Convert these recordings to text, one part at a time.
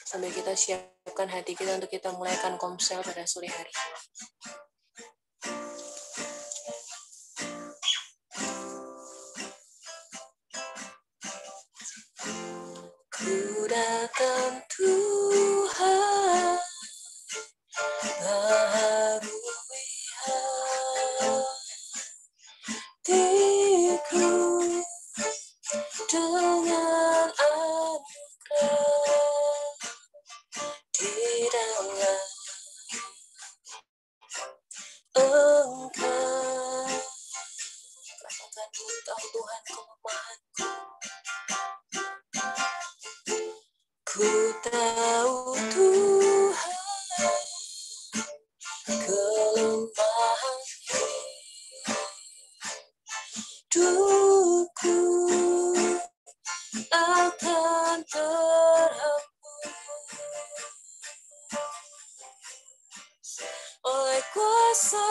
Sambil kita siapkan hati kita untuk kita mulaikan komsel pada sore hari. Ku datang Tuhan, baharui hatiku dengan anugerah di dalam Engkau. Rasakan ku tahu Tuhan kelemahanku. Ku tahu Tuhan kelemahan hidupku akan terhapus oleh kuasa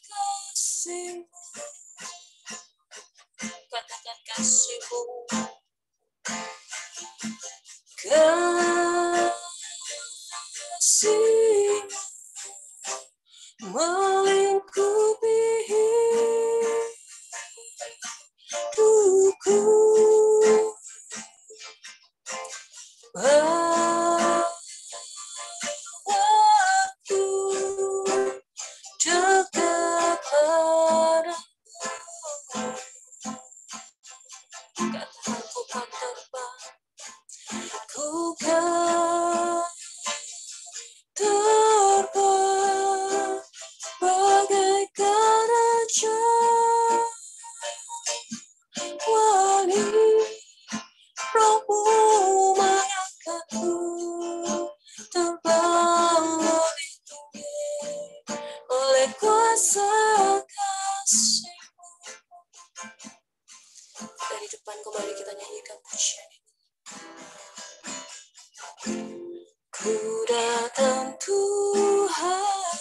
kasih-Mu. Katakan kasih-Mu, kasih-Mu melingkupi hidupku. Bawaku dekat padamu. Katakan ku kan terbang, ku kan terbang bagaikan raja wali. Rohmu mengangkatku terbang lebih tinggi oleh kuasa kasih-Mu. Dari depan kembali kita nyanyikan pujian ini. Ku datang Tuhan,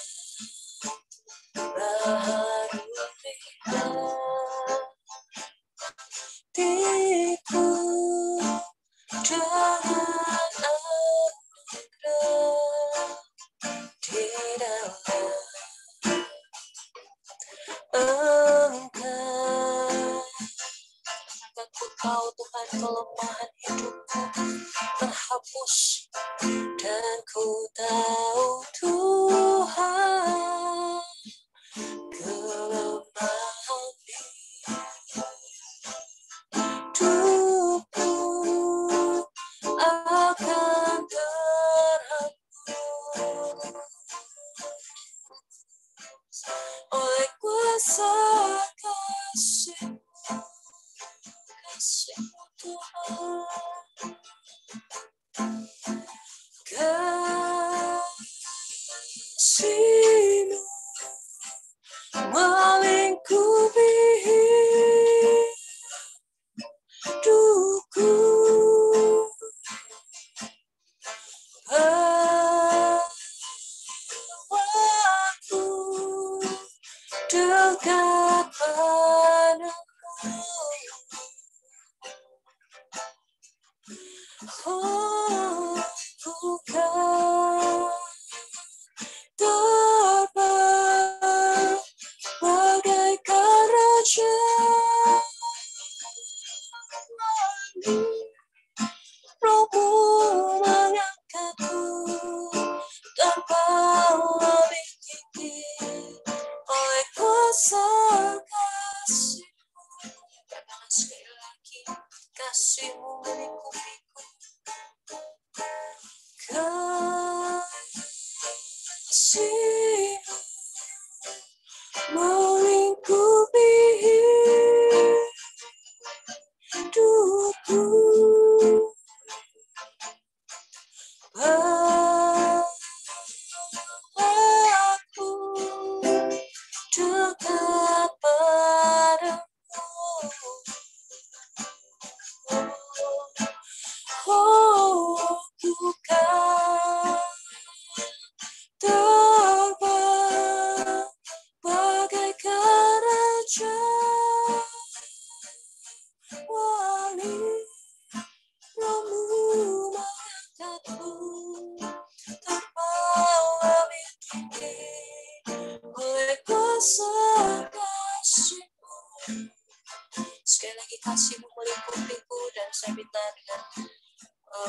baharui hatiku dengan anugerah di dalam Engkau. Akan ku tahu Tuhan kelemahan hidupku terhapus, dan ku tahu Tuhan kelemahan hidupku akan terhapus oleh kuasa kasih-Mu. Kasih-Mu Tuhan,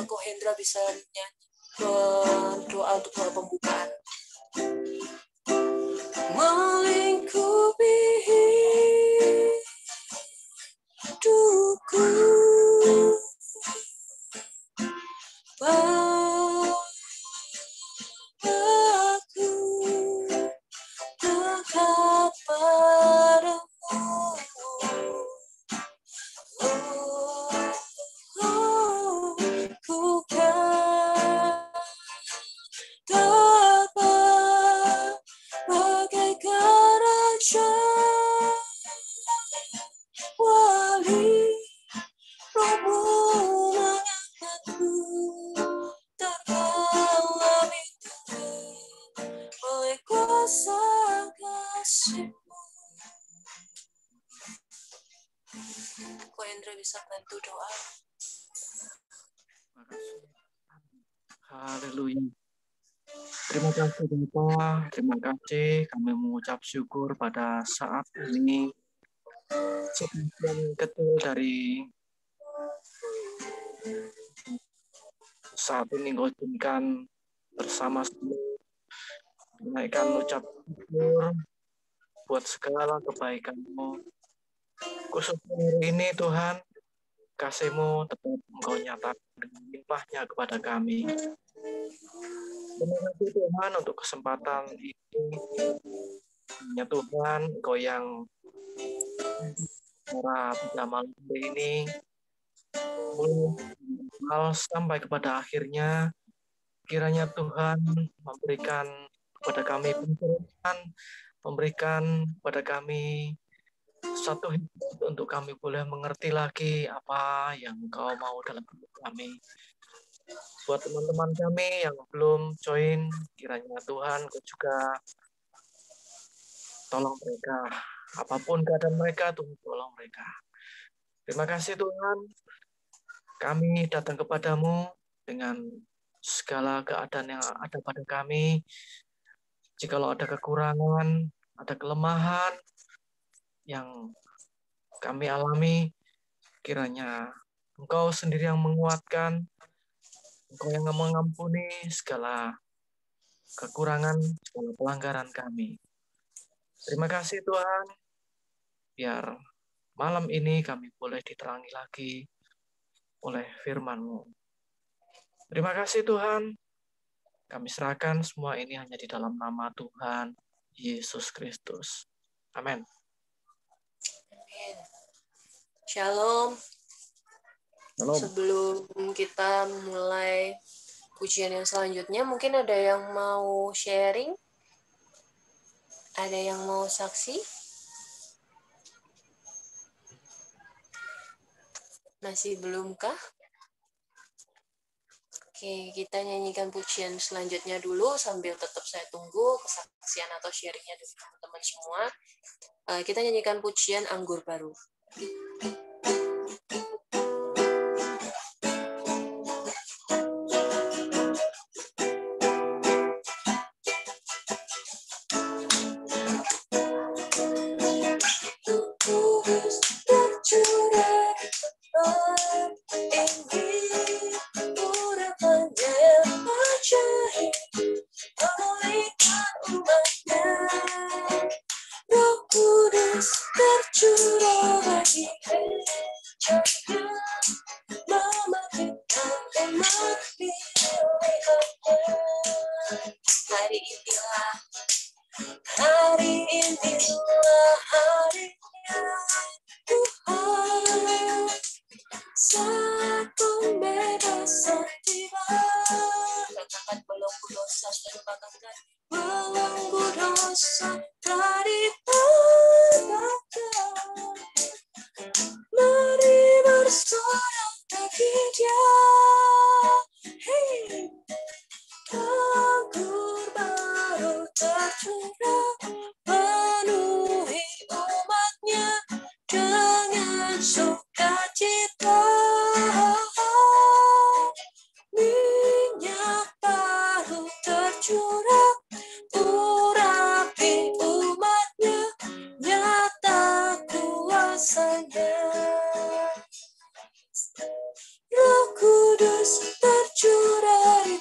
Ko Hendra bisa nyanyi doa untuk doa pembukaan. Melingkupi hidupku, aku dekat padamu. Ku kan dapat bagaikan raja wali, rohmu mengangkatku terdalam itu oleh kuasa kasih-Mu. Ko Hendra bisa bantu doa. Haleluya. Terima kasih Bapa, terima kasih kami mengucap syukur pada saat ini. Sebagian kecil dari saat ini Engkau izinkan bersama-sama menaikkan ucap syukur buat segala kebaikan-Mu. Khususnya hari ini Tuhan, kasih-Mu tetap Engkau nyatakan dengan limpahnya kepada kami. Terima kasih Tuhan untuk kesempatan ini. Ya Tuhan, Engkau yang para pada malam hari ini mulai sampai kepada akhirnya, kiranya Tuhan memberikan kepada kami pencerahan, memberikan kepada kami satu hidup untuk kami boleh mengerti lagi apa yang Engkau mau dalam hidup kami. Buat teman-teman kami yang belum join, kiranya Tuhan Kau juga tolong mereka. Apapun keadaan mereka, Tuhan tolong mereka. Terima kasih Tuhan. Kami datang kepadamu dengan segala keadaan yang ada pada kami. Jikalau ada kekurangan, ada kelemahan yang kami alami, kiranya Engkau sendiri yang menguatkan, Engkau yang mengampuni segala kekurangan, segala pelanggaran kami. Terima kasih Tuhan, biar malam ini kami boleh diterangi lagi oleh firman-Mu. Terima kasih Tuhan, kami serahkan semua ini hanya di dalam nama Tuhan Yesus Kristus. Amin. Amin. Shalom. Sebelum kita mulai pujian yang selanjutnya, mungkin ada yang mau sharing? Ada yang mau saksi? Masih belumkah? Oke, kita nyanyikan pujian selanjutnya dulu sambil tetap saya tunggu kesaksian atau sharingnya dari teman-teman semua. Kita nyanyikan pujian Anggur Baru.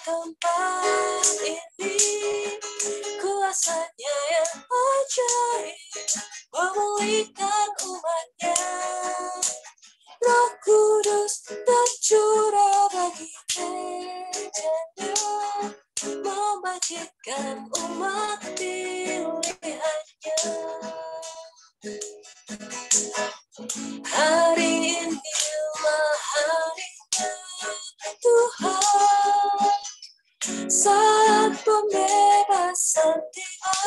tempat ini, kuasanya yang ajaib memulihkan umatnya. Roh Kudus tercurah bagi gerejanya, membangkitkan umat pilihannya. Hari inilah harinya Tuhan, saat pembebasan tiba.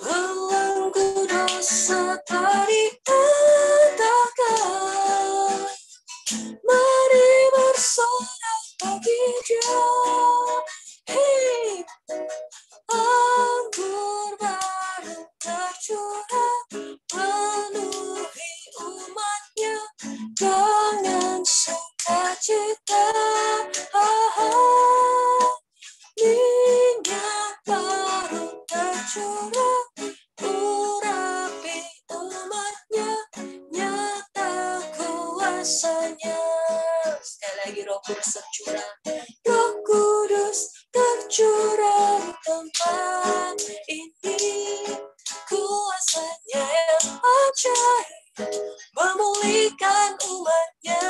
Belenggu dosa telah dipatahkan, mari bersorak bagi Dia. Hey, anggur baru tercurah, penuhi umatnya dengan sukacita. Minyak baru tercurah, urapi umatnya, nyata kuasanya. Sekali lagi Roh Kudus tercurah. Roh Kudus tercurah di tempat ini, kuasanya yang ajaib memulihkan umatnya.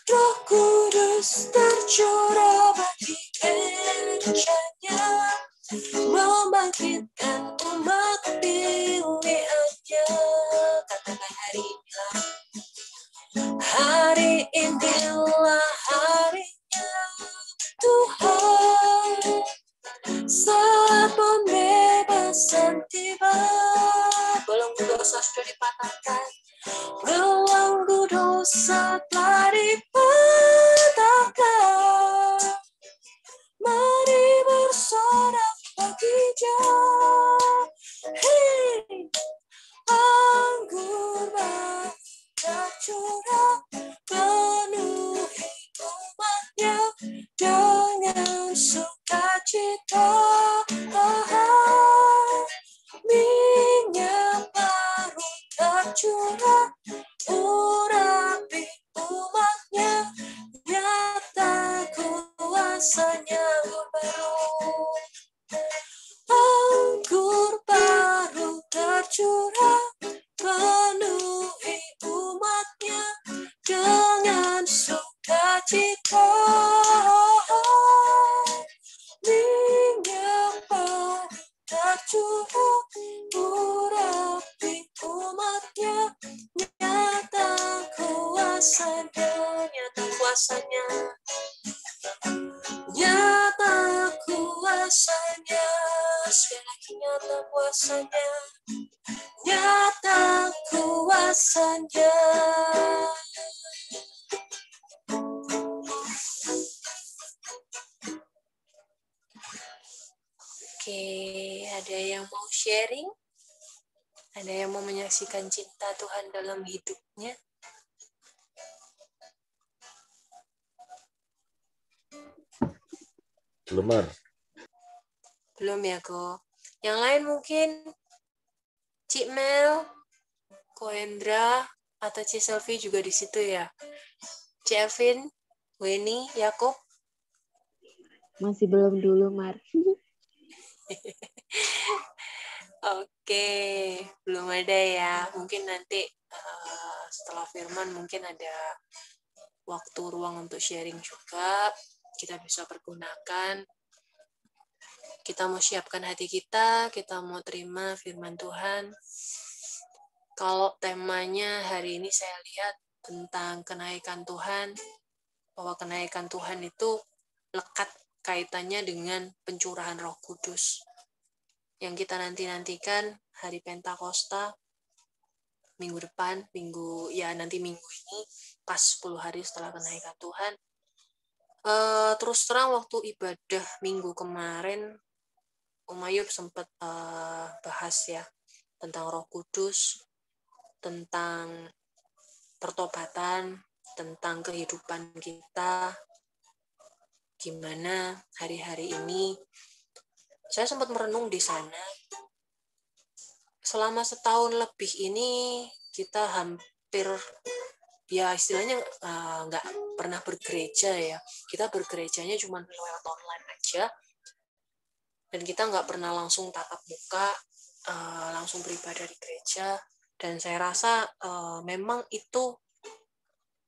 Roh Kudus tercurah bagi gerejanya, membangkitkan umat pilihannya. Katakan hari inilah harinya Tuhan, saat pembebasan tiba. Belenggu dosa sudah dipatahkan, belenggu dosa telah dipatahkan, mari bersorak bagi Dia. Hey, anggur baru tercurah, penuhi umatnya dengan sukacita. Minyak baru tercurah, urapi umatnya, nyata kuasanya. Anggur baru tercurah, penuhi umatnya dengan sukacita. Minyak baru tercurah, urapi umatnya, nyata kuasanya, nyata kuasanya, nyata kuasanya. Sekali lagi nyata kuasanya, nyata kuasanya. Oke, ada yang mau sharing? Ada yang mau menyaksikan cinta Tuhan dalam hidupnya? Belum, Mar. Belum ya, Ko. Yang lain mungkin Cik Mel, Ko Hendra, atau Cik Selvi juga di situ ya. Cik Evin, Weni, Yakob. Masih belum dulu, Mar. Oke, belum ada ya. Mungkin nanti setelah Firman mungkin ada waktu ruang untuk sharing juga. Kita bisa pergunakan. Kita mau siapkan hati kita mau terima firman Tuhan. Kalau temanya hari ini saya lihat tentang kenaikan Tuhan, bahwa kenaikan Tuhan itu lekat kaitannya dengan pencurahan Roh Kudus. Yang kita nantikan hari Pentakosta, minggu depan, nanti minggu ini, pas 10 hari setelah kenaikan Tuhan. Terus terang waktu ibadah minggu kemarin, Om Ayub sempat bahas ya tentang Roh Kudus, tentang pertobatan, tentang kehidupan kita, gimana hari-hari ini. Saya sempat merenung di sana. Selama setahun lebih ini kita hampir ya istilahnya nggak pernah bergereja ya. Kita bergerejanya cuma lewat online aja, dan kita nggak pernah langsung tatap muka, langsung beribadah di gereja. Dan saya rasa memang itu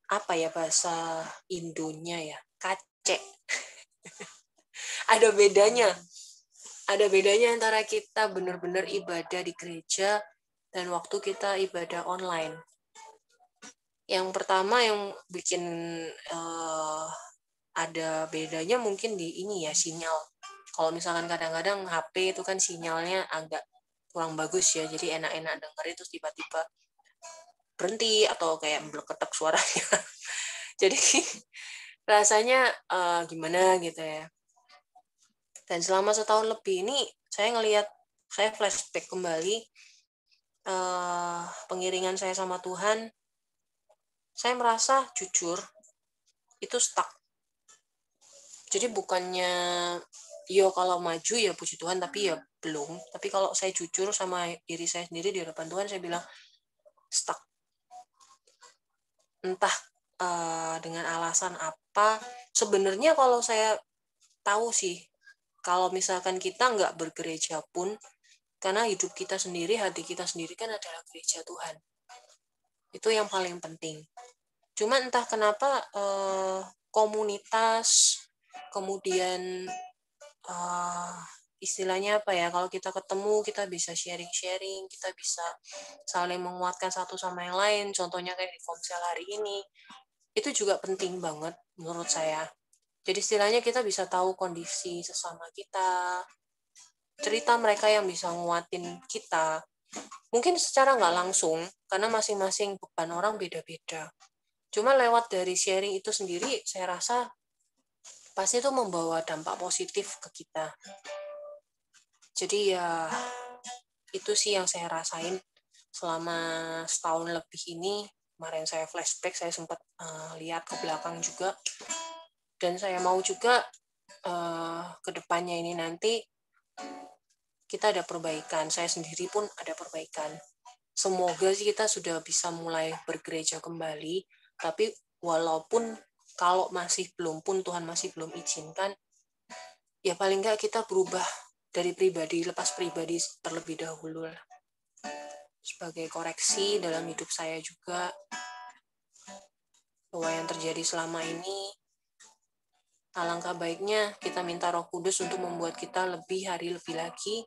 apa ya bahasa Indonya ya, kacek. Ada bedanya antara kita benar-benar ibadah di gereja dan waktu kita ibadah online. Yang pertama yang bikin ada bedanya mungkin di ini ya, sinyal. Kalau misalkan kadang-kadang HP itu kan sinyalnya agak kurang bagus ya, jadi enak-enak dengerin terus tiba-tiba berhenti atau kayak meleketak suaranya. Jadi rasanya gimana gitu ya. Dan selama setahun lebih ini saya flashback kembali pengiringan saya sama Tuhan. Saya merasa jujur itu stuck. Jadi bukannya kalau maju ya puji Tuhan, tapi ya belum. Tapi kalau saya jujur sama diri saya sendiri di hadapan Tuhan, saya bilang stuck. Entah dengan alasan apa. Sebenarnya kalau saya tahu sih, kalau misalkan kita nggak bergereja pun, karena hidup kita sendiri, hati kita sendiri kan adalah gereja Tuhan. Itu yang paling penting. Cuma entah kenapa komunitas, kemudian istilahnya apa ya, kalau kita ketemu kita bisa sharing-sharing, kita bisa saling menguatkan satu sama yang lain, contohnya kayak di Komsel hari ini, itu juga penting banget menurut saya. Jadi istilahnya kita bisa tahu kondisi sesama kita, cerita mereka yang bisa nguatin kita, mungkin secara nggak langsung, karena masing-masing beban orang beda-beda. Cuma lewat dari sharing itu sendiri, saya rasa pasti itu membawa dampak positif ke kita. Jadi ya itu sih yang saya rasain selama setahun lebih ini. Kemarin saya flashback, saya sempat lihat ke belakang juga. Dan saya mau juga ke depannya ini nanti kita ada perbaikan. Saya sendiri pun ada perbaikan. Semoga sih kita sudah bisa mulai bergereja kembali. Tapi walaupun kalau masih belum pun, Tuhan masih belum izinkan, ya paling nggak kita berubah dari pribadi, lepas pribadi terlebih dahulu lah. Sebagai koreksi dalam hidup saya juga, bahwa yang terjadi selama ini, alangkah baiknya kita minta Roh Kudus untuk membuat kita lebih hari lebih lagi,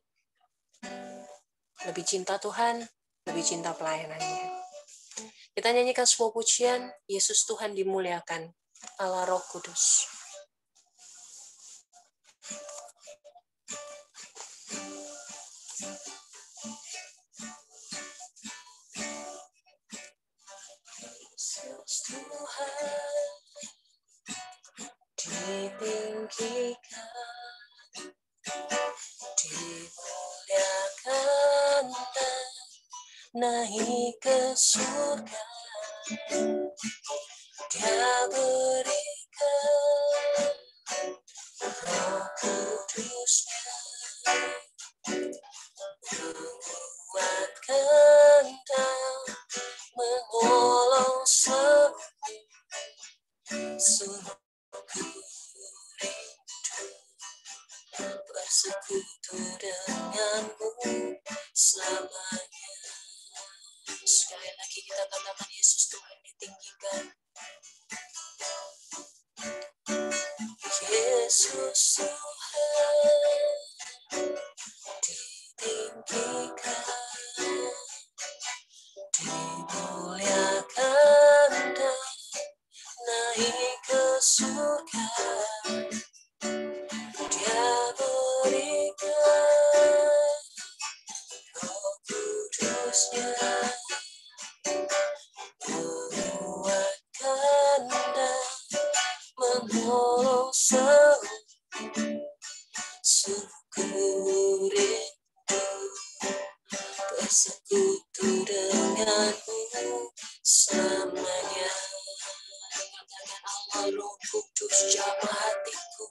lebih cinta Tuhan, lebih cinta pelayanannya. Kita nyanyikan sebuah pujian, Yesus Tuhan dimuliakan, Allah Roh Kudus. Yesus Tuhan ditinggikan, dimuliakan dan naik ke surga. Dia berikan Roh Kudusnya, menguatkan dan menolong sungguh rindu bersekutu denganmu selamanya. Sekali lagi kita katakan, Yesus Tuhan ditinggikan, Yesus Tuhan ditinggikan, dimuliakan dan naik ke surga. Dia berikan Roh Kudusnya, menguatkan dan menolong sungguh rindu bersekutu denganmu selamanya. Katakan, Allah Roh Kudus jamah hatiku,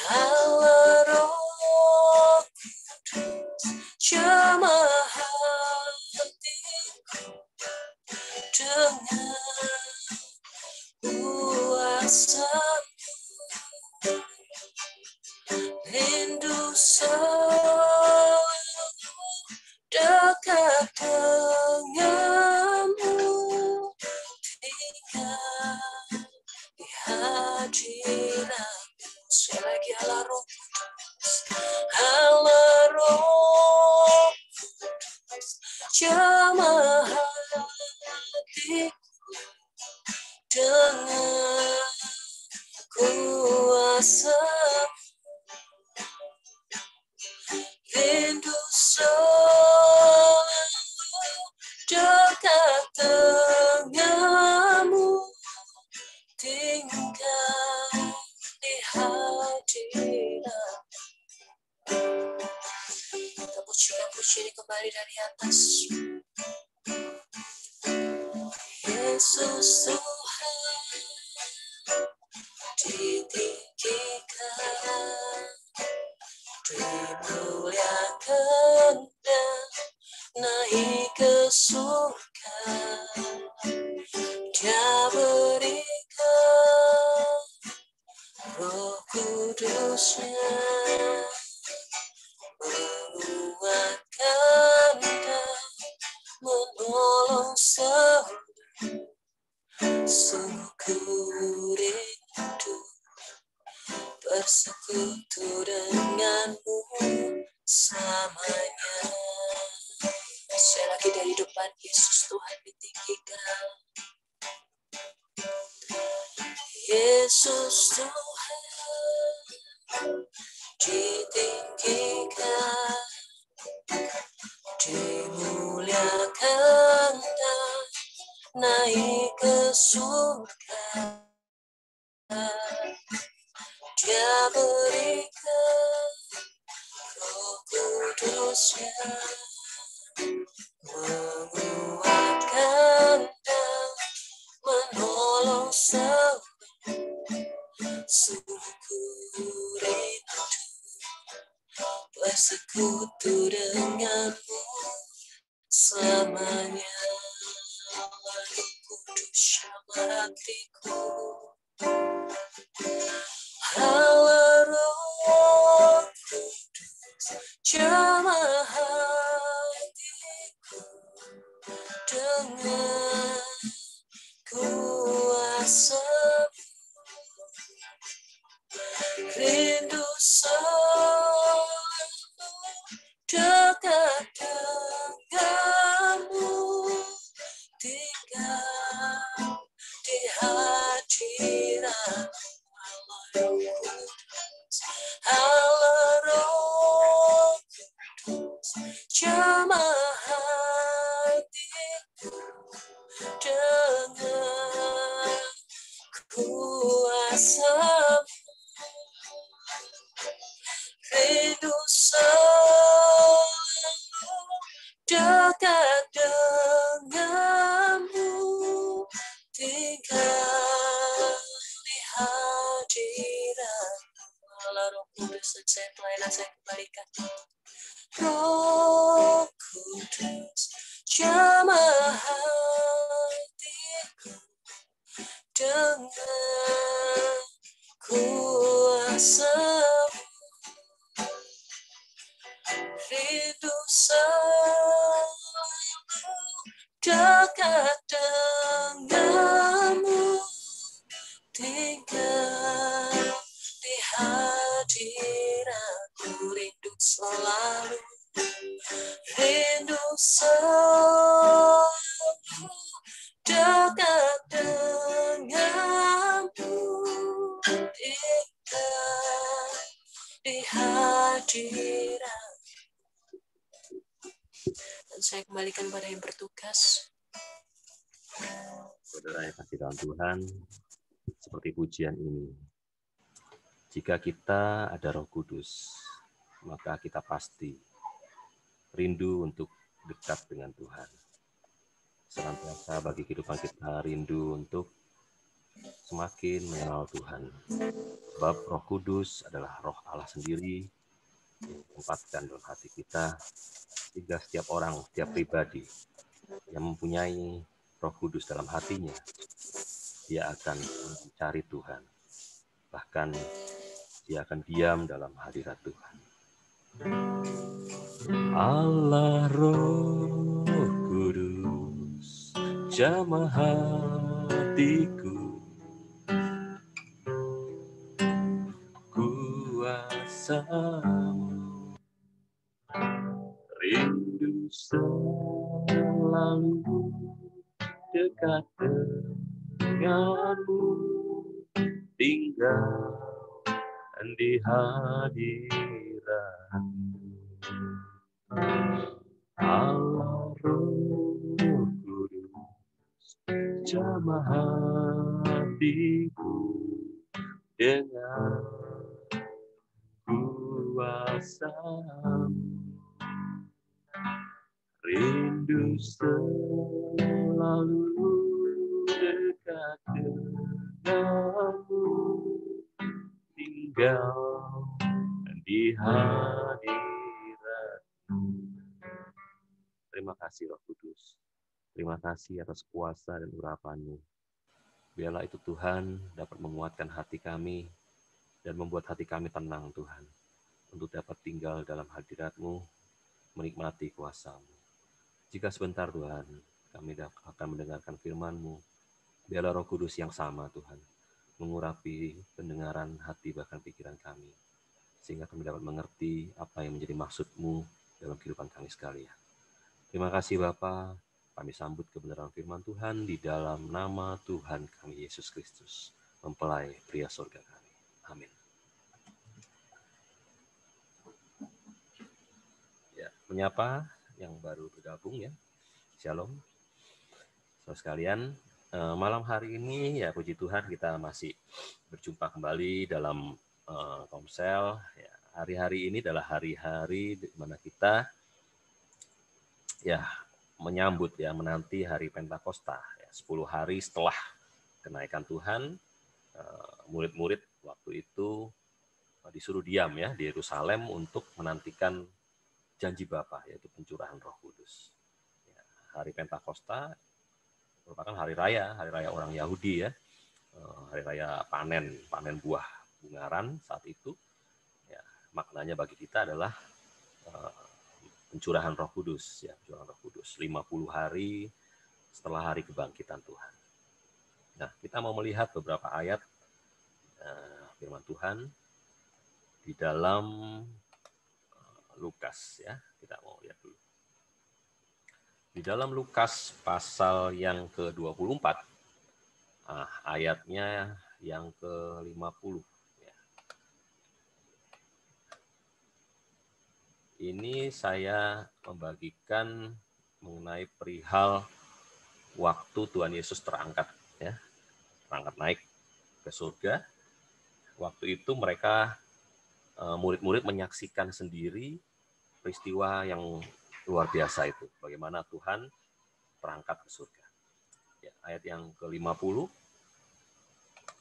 Allah Roh Kudus jamah hatiku, dengan kuasa-Mu, rindu selalu dekat denganmu, tinggal di hadirat-Mu. Sekali lagi, Allah Roh Kudus, Allah Roh Kudus, jamah hatiku dengan kuasa-Mu, rindu selalu dekat denganmu, tinggal di hadirat. Kita pujikan puji ini kembali dari atas. Yesus Tuhan ditinggikan, dimuliakan dan naik ke surga. Dia berikan Roh Kudus-Nya, menguatkan dan menolong saudara. Sungguh ku rindu bersekutu denganmu selamanya. Sekali lagi dari depan, Yesus Tuhan ditinggikan, Yesus Tuhan ditinggikan, dimuliakan dan naik ke surga. Dia berikan Roh Kudus-Nya, menguatkan dan menolong saudara. Sungguh ku rindu bersekutu denganmu selamanya. Roh Kudus, jamah hatiku, Allah Roh Kudus, jamah hatiku dengan kuasa-Mu, rindu selalu dekat denganmu, tinggal di hadirat. Allah Roh Kudus, jamah hatiku dengan kuasa-Mu, rindu selalu dekat denganmu, tinggal di hadirat. Allah Roh Kudus, saya pelayanan saya kembalikan. Roh Kudus, jamah hatiku dengan kuasa-Mu, rindu selalu dekat denganmu, tinggal di hadirat-Mu, rindu selalu dekat denganmu, tinggal di hadirat. Dan saya kembalikan pada yang bertugas. Saudara yang kasih dalam Tuhan, seperti pujian ini, jika kita ada Roh Kudus, maka kita pasti rindu untuk dekat dengan Tuhan. Senantiasa bagi kehidupan kita rindu untuk semakin mengenal Tuhan. Sebab Roh Kudus adalah Roh Allah sendiri yang ditempatkan dalam hati kita, sehingga setiap orang, setiap pribadi yang mempunyai Roh Kudus dalam hatinya, dia akan mencari Tuhan. Bahkan dia akan diam dalam hadirat Tuhan. Allah Roh Kudus, jamah hatiku, kuasa-Mu, rindu selalu dekat denganmu, tinggal di hadirat-Mu. Allah Roh Kudus, jamah hatiku dengan kuasa-Mu, rindu selalu dekat denganmu, tinggal di hadirat-Mu. Terima kasih Roh Kudus. Terima kasih atas kuasa dan urapan-Mu. Biarlah itu Tuhan dapat menguatkan hati kami dan membuat hati kami tenang Tuhan, untuk dapat tinggal dalam hadirat-Mu, menikmati kuasa-Mu. Jika sebentar Tuhan, kami akan mendengarkan firman-Mu, biarlah Roh Kudus yang sama Tuhan, mengurapi pendengaran hati bahkan pikiran kami, sehingga kami dapat mengerti apa yang menjadi maksud-Mu dalam kehidupan kami sekalian. Terima kasih Bapa, kami sambut kebenaran firman Tuhan di dalam nama Tuhan kami Yesus Kristus, mempelai pria surga kami. Amin. Ya, menyapa yang baru bergabung ya. Shalom. Saudara sekalian, malam hari ini ya puji Tuhan kita masih berjumpa kembali dalam Komsel. Ya, hari-hari ini adalah hari-hari di mana kita ya menyambut ya menanti hari Pentakosta ya, 10 hari setelah kenaikan Tuhan. Murid-murid waktu itu disuruh diam ya di Yerusalem untuk menantikan janji Bapa, yaitu pencurahan Roh Kudus. Ya, hari Pentakosta merupakan hari raya orang Yahudi ya, hari raya panen buah bungaran saat itu. Ya, maknanya bagi kita adalah pencurahan Roh Kudus ya, pencurahan Roh Kudus 50 hari setelah hari kebangkitan Tuhan. Nah, kita mau melihat beberapa ayat firman Tuhan di dalam Lukas ya. Kita mau lihat dulu. Di dalam Lukas pasal yang ke-24, ayatnya yang ke-50 ya. Ini saya membagikan mengenai perihal waktu Tuhan Yesus terangkat ya, terangkat naik ke surga. Waktu itu mereka murid-murid menyaksikan sendiri peristiwa yang luar biasa itu, bagaimana Tuhan terangkat ke surga. Ya, ayat yang ke-50,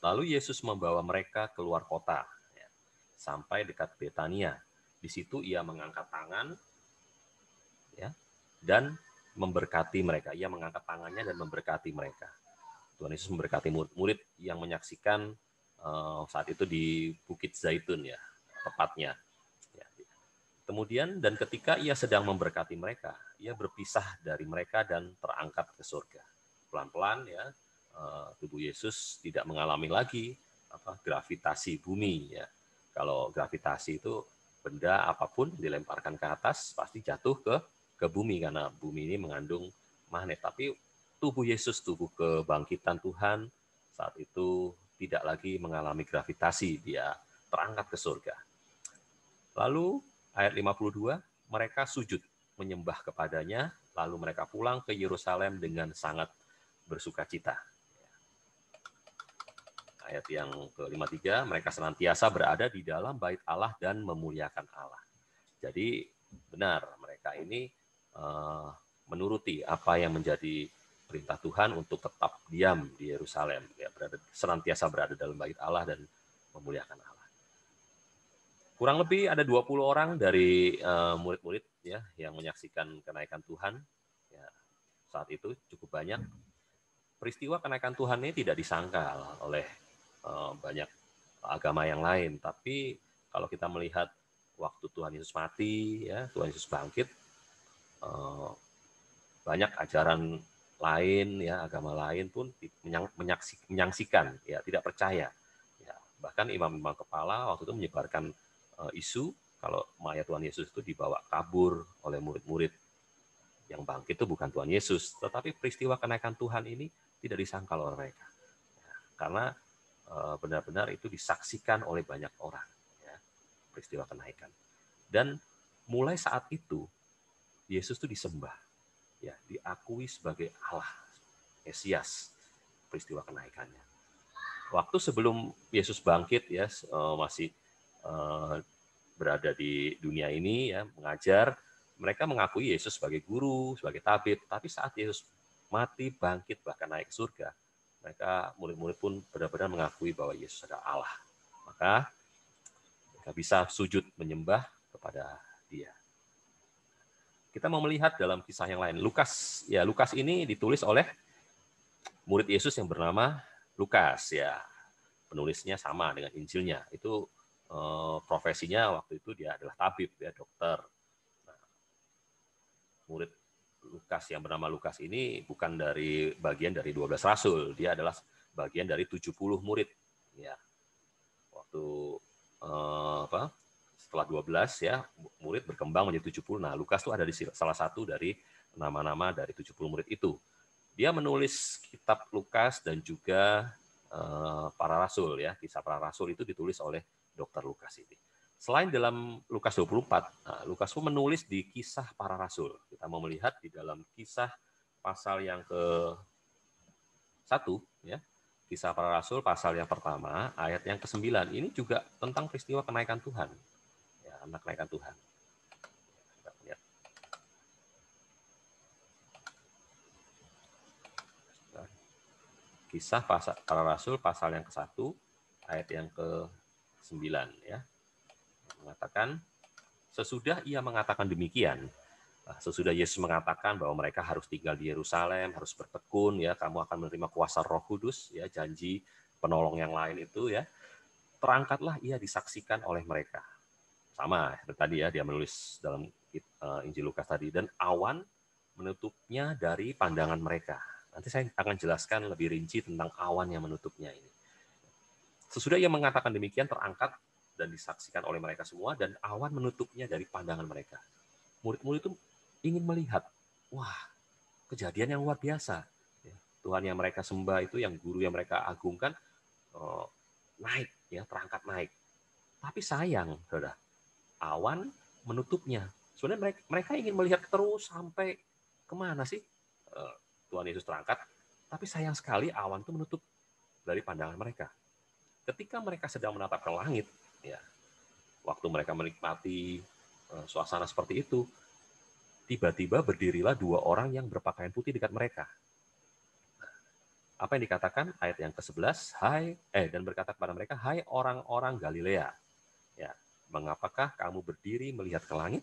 lalu Yesus membawa mereka keluar kota ya, sampai dekat Betania. Di situ ia mengangkat tangan ya, dan memberkati mereka. Ia mengangkat tangannya dan memberkati mereka. Tuhan Yesus memberkati murid-murid yang menyaksikan saat itu di Bukit Zaitun ya, tepatnya. Ya. Kemudian dan ketika ia sedang memberkati mereka, ia berpisah dari mereka dan terangkat ke surga. Pelan-pelan ya, tubuh Yesus tidak mengalami lagi gravitasi bumi ya. Kalau gravitasi itu benda apapun dilemparkan ke atas pasti jatuh ke bumi, karena bumi ini mengandung magnet. Tapi tubuh Yesus, tubuh kebangkitan Tuhan saat itu tidak lagi mengalami gravitasi, dia terangkat ke surga. Lalu ayat 52, mereka sujud menyembah kepadanya, lalu mereka pulang ke Yerusalem dengan sangat bersukacita. Ayat yang ke-53, mereka senantiasa berada di dalam bait Allah dan memuliakan Allah. Jadi benar, mereka ini menuruti apa yang menjadi perintah Tuhan untuk tetap diam di Yerusalem, ya, senantiasa berada dalam bait Allah dan memuliakan Allah. Kurang lebih ada 20 orang dari murid-murid ya yang menyaksikan kenaikan Tuhan. Ya, saat itu cukup banyak. peristiwa kenaikan Tuhan ini tidak disangkal oleh banyak agama yang lain, tapi kalau kita melihat waktu Tuhan Yesus mati, ya Tuhan Yesus bangkit, banyak ajaran lain, ya agama lain pun menyaksikan, ya tidak percaya. Ya, bahkan imam-imam kepala waktu itu menyebarkan isu kalau mayat Tuhan Yesus itu dibawa kabur oleh murid-murid. Yang bangkit itu bukan Tuhan Yesus, tetapi peristiwa kenaikan Tuhan ini tidak disangkal oleh mereka. Ya, karena benar-benar itu disaksikan oleh banyak orang, ya, peristiwa kenaikan. Dan mulai saat itu, Yesus itu disembah, ya, diakui sebagai Allah, Mesias, peristiwa kenaikannya. Waktu sebelum Yesus bangkit, ya, masih berada di dunia ini, ya, mengajar, mereka mengakui Yesus sebagai guru, sebagai tabib. Tapi saat Yesus mati, bangkit, bahkan naik ke surga, mereka, murid-murid pun benar-benar mengakui bahwa Yesus adalah Allah. Maka mereka bisa sujud menyembah kepada Dia. Kita mau melihat dalam kisah yang lain. Lukas, ya, Lukas ini ditulis oleh murid Yesus yang bernama Lukas, ya. Penulisnya sama dengan Injilnya. Itu profesinya waktu itu dia adalah tabib, ya, dokter. Nah, murid Lukas yang bernama Lukas ini bukan dari bagian dari 12 rasul, dia adalah bagian dari 70 murid, ya. Waktu setelah 12, ya, murid berkembang menjadi 70. Nah, Lukas itu ada di salah satu dari nama-nama dari 70 murid itu. Dia menulis kitab Lukas dan juga para rasul, ya. Kisah para rasul itu ditulis oleh Dr. Lukas ini. Selain dalam Lukas 24, Lukas pun menulis di kisah para rasul. Kita mau melihat di dalam kisah pasal yang ke-1, ya. Kisah para rasul pasal yang pertama, ayat yang ke-9. Ini juga tentang peristiwa kenaikan Tuhan. Ya, anak kenaikan Tuhan. Kita lihat. Kisah para rasul pasal yang ke-1, ayat yang ke-9, ya. Mengatakan, sesudah ia mengatakan demikian, sesudah Yesus mengatakan bahwa mereka harus tinggal di Yerusalem, harus bertekun, ya, kamu akan menerima kuasa Roh Kudus, ya, janji penolong yang lain itu, ya. Terangkatlah ia disaksikan oleh mereka. Sama tadi, ya, dia menulis dalam Injil Lukas tadi, dan awan menutupnya dari pandangan mereka. Nanti saya akan jelaskan lebih rinci tentang awan yang menutupnya ini. Sesudah ia mengatakan demikian, terangkat dan disaksikan oleh mereka semua, dan awan menutupnya dari pandangan mereka. Murid-murid itu ingin melihat, wah, kejadian yang luar biasa. Tuhan yang mereka sembah itu, yang guru yang mereka agungkan, naik, ya, terangkat naik. Tapi sayang, saudara, awan menutupnya. Sebenarnya mereka ingin melihat terus sampai kemana sih Tuhan Yesus terangkat, tapi sayang sekali awan itu menutup dari pandangan mereka. Ketika mereka sedang menatap ke langit, ya, waktu mereka menikmati suasana seperti itu, tiba-tiba berdirilah 2 orang yang berpakaian putih dekat mereka. Apa yang dikatakan? Ayat yang ke-11, dan berkata kepada mereka, hai orang-orang Galilea, ya, mengapakah kamu berdiri melihat ke langit?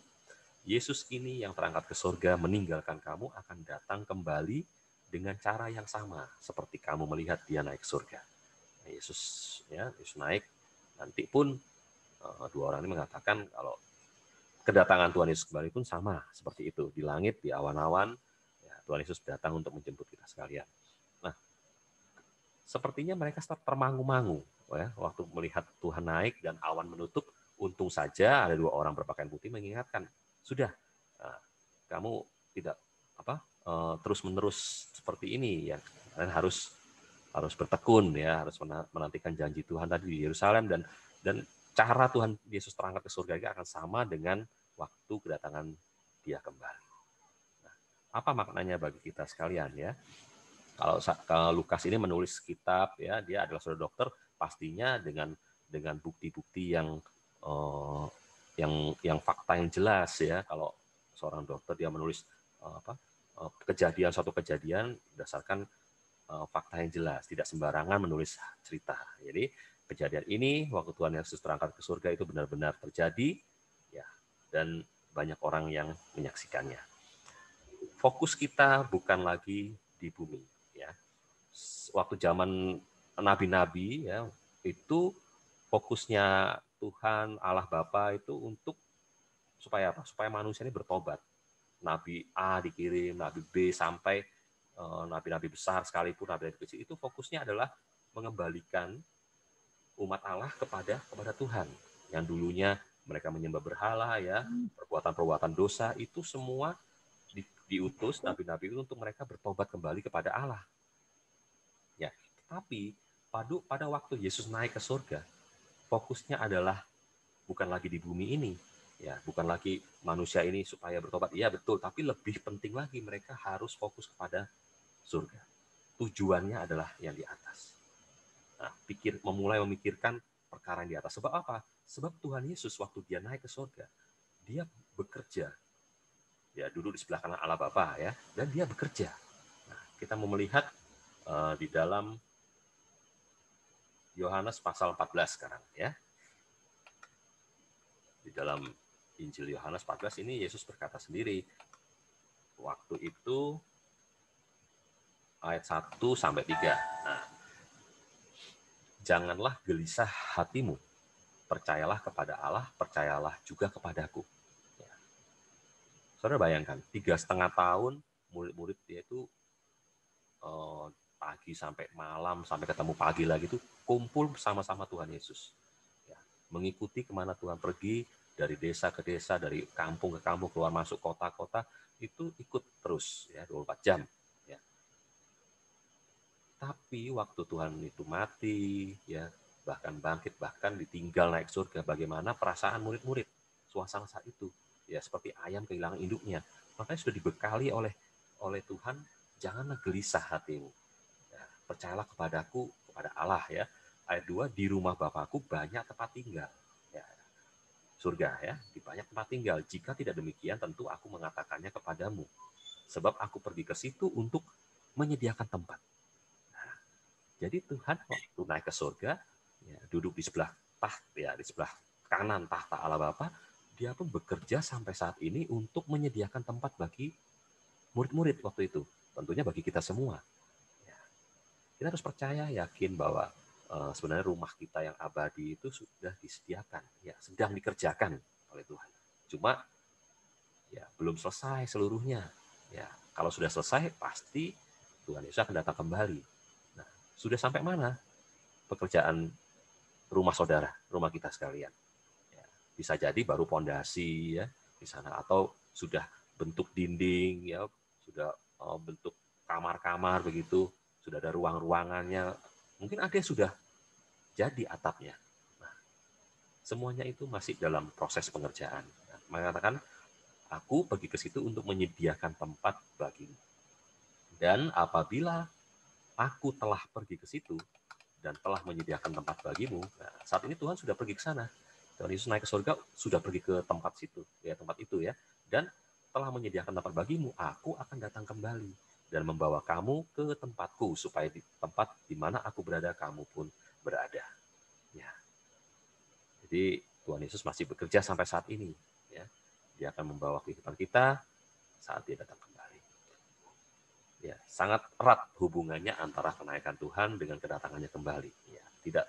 Yesus ini yang terangkat ke surga meninggalkan kamu akan datang kembali dengan cara yang sama seperti kamu melihat dia naik ke surga. Nah, Yesus naik, nanti pun 2 orang ini mengatakan kalau kedatangan Tuhan Yesus kembali pun sama seperti itu, di langit, di awan-awan, ya, Tuhan Yesus datang untuk menjemput kita sekalian. Nah, sepertinya mereka termangu-mangu, ya, waktu melihat Tuhan naik dan awan menutup. Untung saja ada 2 orang berpakaian putih mengingatkan, sudah, kamu tidak terus-menerus seperti ini, ya, kalian harus bertekun, ya, harus menantikan janji Tuhan tadi di Yerusalem, dan cara Tuhan Yesus terangkat ke surga akan sama dengan waktu kedatangan dia kembali. Nah, apa maknanya bagi kita sekalian, ya? Kalau Lukas ini menulis kitab, ya, dia adalah saudara dokter, pastinya dengan bukti-bukti yang fakta yang jelas, ya. Kalau seorang dokter dia menulis suatu kejadian berdasarkan fakta yang jelas, tidak sembarangan menulis cerita. Jadi kejadian ini waktu Tuhan Yesus terangkat ke surga itu benar-benar terjadi, ya, dan banyak orang yang menyaksikannya. Fokus kita bukan lagi di bumi, ya. waktu zaman nabi-nabi ya, itu fokusnya Tuhan Allah Bapa itu untuk supaya apa? Supaya manusia ini bertobat. Nabi A dikirim, Nabi B sampai nabi-nabi besar sekalipun, nabi-nabi kecil, itu fokusnya adalah mengembalikan umat Allah kepada Tuhan. Yang dulunya mereka menyembah berhala ya, perbuatan-perbuatan dosa itu semua diutus nabi-nabi itu untuk mereka bertobat kembali kepada Allah. Ya, tapi pada waktu Yesus naik ke surga, fokusnya adalah bukan lagi di bumi ini. Ya, bukan lagi manusia ini supaya bertobat. Iya betul, tapi lebih penting lagi mereka harus fokus kepada surga. Tujuannya adalah yang di atas. Nah, memulai memikirkan perkara yang di atas. Sebab apa? Sebab Tuhan Yesus waktu dia naik ke surga, dia bekerja. Dia duduk di sebelah kanan Allah Bapa ya, dan dia bekerja. Nah, kita mau melihat di dalam Yohanes pasal 14 sekarang ya. Di dalam Injil Yohanes 14 ini Yesus berkata sendiri, waktu itu ayat 1 sampai 3. Nah, janganlah gelisah hatimu, percayalah kepada Allah, percayalah juga kepadaku. Ya. Saudara bayangkan, 3,5 tahun murid-murid dia itu pagi sampai malam, sampai ketemu pagi lagi itu kumpul bersama-sama Tuhan Yesus. Ya. Mengikuti kemana Tuhan pergi, dari desa ke desa, dari kampung ke kampung, keluar masuk kota-kota, itu ikut terus ya 24 jam. Ya. Tapi waktu Tuhan itu mati, ya bahkan bangkit, bahkan ditinggal naik surga, bagaimana perasaan murid-murid suasana saat itu? Ya seperti ayam kehilangan induknya. Makanya sudah dibekali oleh Tuhan, janganlah gelisah hatimu. Ya, percayalah kepadaku, kepada Allah ya. Ayat 2, di rumah Bapakku banyak tempat tinggal. Ya, surga ya, di banyak tempat tinggal. Jika tidak demikian, tentu aku mengatakannya kepadamu. Sebab aku pergi ke situ untuk menyediakan tempat. Nah, jadi Tuhan waktu naik ke surga, ya, duduk di sebelah di sebelah kanan tahta Allah Bapa, dia pun bekerja sampai saat ini untuk menyediakan tempat bagi murid-murid waktu itu. Tentunya bagi kita semua. Ya, kita harus percaya, yakin bahwa sebenarnya rumah kita yang abadi itu sudah disediakan, ya sedang dikerjakan oleh Tuhan. Cuma ya belum selesai seluruhnya. Ya kalau sudah selesai pasti Tuhan Yesus akan datang kembali. Nah, sudah sampai mana pekerjaan rumah saudara, rumah kita sekalian? Ya, bisa jadi baru pondasi ya di sana, atau sudah bentuk dinding ya, sudah bentuk kamar-kamar begitu, sudah ada ruang-ruangannya. Mungkin ada yang sudah jadi atapnya. Nah, semuanya itu masih dalam proses pengerjaan. Nah, mengatakan, aku pergi ke situ untuk menyediakan tempat bagimu. Dan apabila aku telah pergi ke situ dan telah menyediakan tempat bagimu, nah, saat ini Tuhan sudah pergi ke sana. Tuhan Yesus naik ke surga, sudah pergi ke tempat situ, ya tempat itu ya. Dan telah menyediakan tempat bagimu, aku akan datang kembali dan membawa kamu ke tempatku, supaya di tempat di mana aku berada, kamu pun berada. Ya. Jadi Tuhan Yesus masih bekerja sampai saat ini. Ya. Dia akan membawa kehidupan kita saat dia datang kembali. Ya, sangat erat hubungannya antara kenaikan Tuhan dengan kedatangannya kembali. Ya, tidak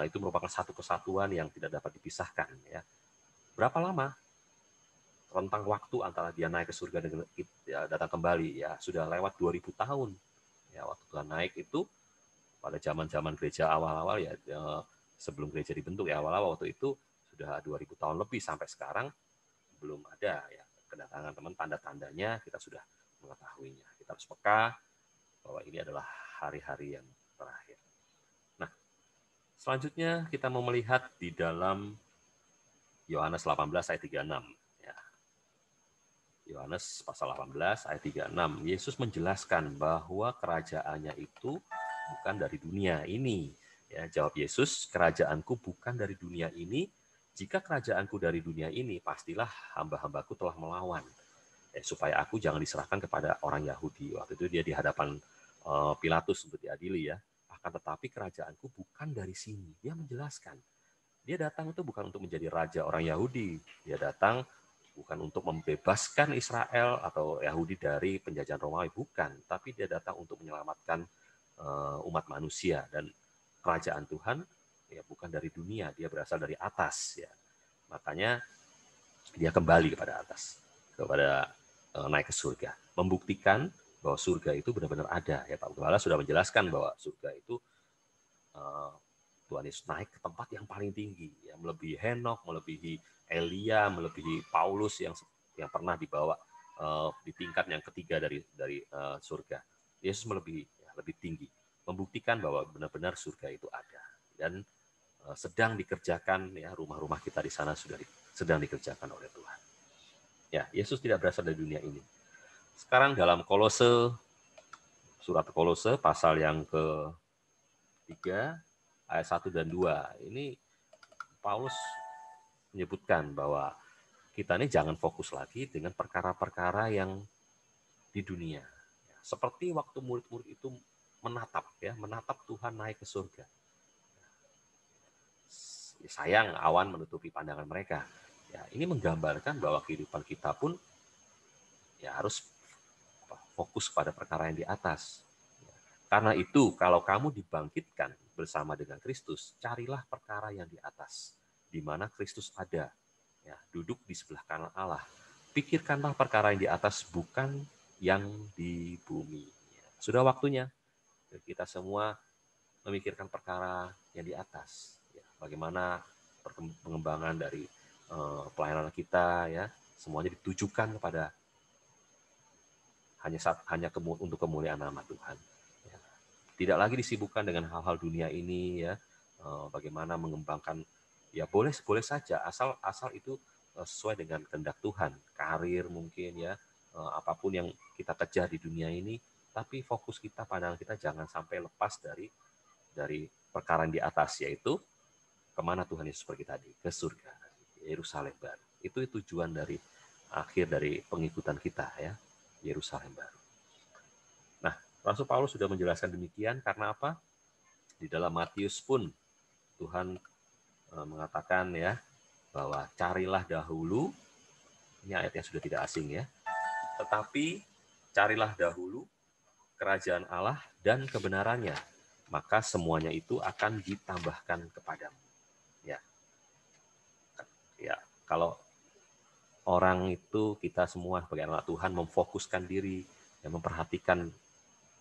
itu merupakan satu kesatuan yang tidak dapat dipisahkan. Ya. Berapa lama rentang waktu antara dia naik ke surga dengan datang kembali? Ya, sudah lewat 2000 tahun. Ya, waktu Tuhan naik itu pada zaman-zaman gereja awal-awal ya, sebelum gereja dibentuk ya, awal-awal waktu itu sudah 2000 tahun lebih, sampai sekarang belum ada ya kedatangan teman, tanda-tandanya kita sudah mengetahuinya. Kita harus peka bahwa ini adalah hari-hari yang terakhir. Nah, selanjutnya kita mau melihat di dalam Yohanes 18 ayat 36 ya. Yohanes pasal 18 ayat 36, Yesus menjelaskan bahwa kerajaannya itu bukan dari dunia ini. Ya, jawab Yesus, kerajaanku bukan dari dunia ini. Jika kerajaanku dari dunia ini, pastilah hamba-hambaku telah melawan. Supaya aku jangan diserahkan kepada orang Yahudi. Waktu itu dia di hadapan Pilatus untuk diadili ya. Akan tetapi kerajaanku bukan dari sini. Dia menjelaskan. Dia datang itu bukan untuk menjadi raja orang Yahudi. Dia datang bukan untuk membebaskan Israel atau Yahudi dari penjajahan Romawi, bukan. Tapi dia datang untuk menyelamatkan umat manusia, dan kerajaan Tuhan ya bukan dari dunia, dia berasal dari atas ya. Makanya dia kembali kepada atas, kepada naik ke surga, membuktikan bahwa surga itu benar-benar ada ya. Pak Gembala sudah menjelaskan bahwa surga itu Tuhan Yesus naik ke tempat yang paling tinggi ya, melebihi Henokh, melebihi Elia, melebihi Paulus yang pernah dibawa di tingkat yang ketiga dari surga. Yesus melebihi ya, lebih tinggi, membuktikan bahwa benar-benar surga itu ada dan sedang dikerjakan ya, rumah-rumah kita di sana sedang dikerjakan oleh Tuhan. Ya, Yesus tidak berasal dari dunia ini. Sekarang dalam Kolose, surat Kolose pasal yang ke-3 ayat 1 dan 2, ini Paulus menyebutkan bahwa kita ini jangan fokus lagi dengan perkara-perkara yang di dunia. Seperti waktu murid-murid itu menatap Tuhan naik ke surga. Sayang awan menutupi pandangan mereka. Ya, ini menggambarkan bahwa kehidupan kita pun ya harus fokus pada perkara yang di atas. Karena itu, kalau kamu dibangkitkan bersama dengan Kristus, carilah perkara yang di atas, di mana Kristus ada, ya, duduk di sebelah kanan Allah. Pikirkanlah perkara yang di atas, bukan yang di bumi. Sudah waktunya kita semua memikirkan perkara yang di atas. Ya, bagaimana pengembangan dari pelayanan kita, ya, semuanya ditujukan kepada hanya untuk kemuliaan nama Tuhan. Ya. Tidak lagi disibukkan dengan hal-hal dunia ini, ya, bagaimana mengembangkan, ya boleh saja asal itu sesuai dengan kehendak Tuhan, karir mungkin ya, apapun yang kita kejar di dunia ini, tapi fokus kita, pandangan kita jangan sampai lepas dari perkara yang di atas, yaitu kemana Tuhan Yesus pergi tadi, ke surga, Yerusalem baru. Itu tujuan dari akhir dari pengikutan kita ya, Yerusalem baru. Nah, Rasul Paulus sudah menjelaskan demikian karena apa? Di dalam Matius pun Tuhan mengatakan ya, bahwa carilah dahulu, ini ayat yang sudah tidak asing ya, tetapi carilah dahulu kerajaan Allah dan kebenarannya, maka semuanya itu akan ditambahkan kepadamu. Ya, kalau orang itu, kita semua sebagai anak Tuhan memfokuskan diri dan memperhatikan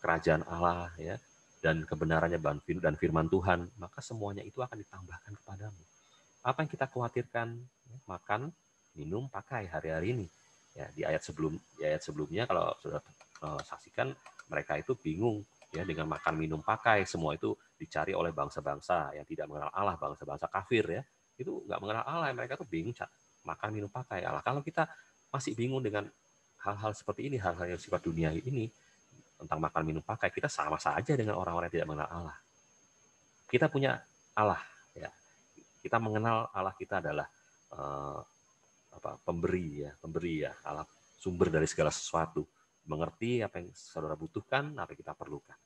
kerajaan Allah ya, dan kebenarannya dan firman Tuhan, maka semuanya itu akan ditambahkan kepadamu. Apa yang kita khawatirkan, makan, minum, pakai hari-hari ini. Ya, di ayat sebelumnya kalau sudah saksikan, mereka itu bingung ya dengan makan, minum, pakai, semua itu dicari oleh bangsa-bangsa yang tidak mengenal Allah, bangsa-bangsa kafir ya. Itu nggak mengenal Allah, mereka tuh bingung makan, minum, pakai Allah. Kalau kita masih bingung dengan hal-hal seperti ini, hal-hal yang sifat dunia ini, tentang makan, minum, pakai, kita sama saja dengan orang-orang yang tidak mengenal Allah. Kita punya Allah ya. Kita mengenal Allah kita adalah pemberi ya, Allah sumber dari segala sesuatu, mengerti apa yang saudara butuhkan, apa yang kita perlukan.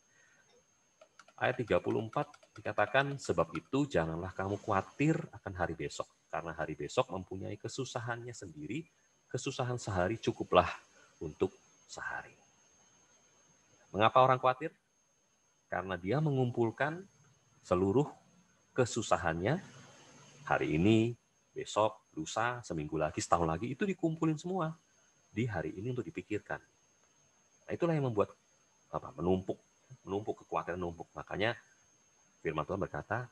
Ayat 34 dikatakan, sebab itu janganlah kamu khawatir akan hari besok, karena hari besok mempunyai kesusahannya sendiri, kesusahan sehari cukuplah untuk sehari. Mengapa orang khawatir? Karena dia mengumpulkan seluruh kesusahannya hari ini, besok, lusa, seminggu lagi, setahun lagi, itu dikumpulin semua di hari ini untuk dipikirkan. Nah, itulah yang membuat menumpuk kekhawatiran, numpuk. Makanya firman Tuhan berkata,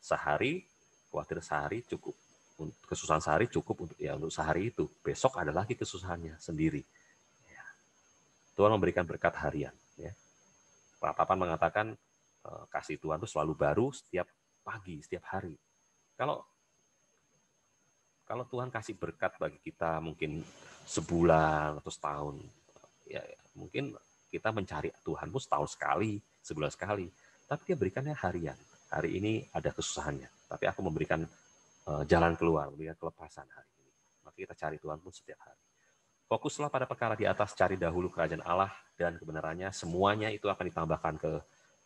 khawatir sehari cukup, kesusahan sehari cukup untuk sehari itu. Besok ada lagi kesusahannya sendiri. Ya. Tuhan memberikan berkat harian. Ya. Pak Papan mengatakan kasih Tuhan itu selalu baru setiap pagi, setiap hari. Kalau Tuhan kasih berkat bagi kita mungkin sebulan atau setahun, ya mungkin kita mencari Tuhan pun setahun sekali, sebulan sekali. Tapi dia berikannya harian. Hari ini ada kesusahannya, tapi aku memberikan jalan keluar, memberikan kelepasan hari ini. Maka kita cari Tuhan pun setiap hari. Fokuslah pada perkara di atas, cari dahulu kerajaan Allah dan kebenarannya, semuanya itu akan ditambahkan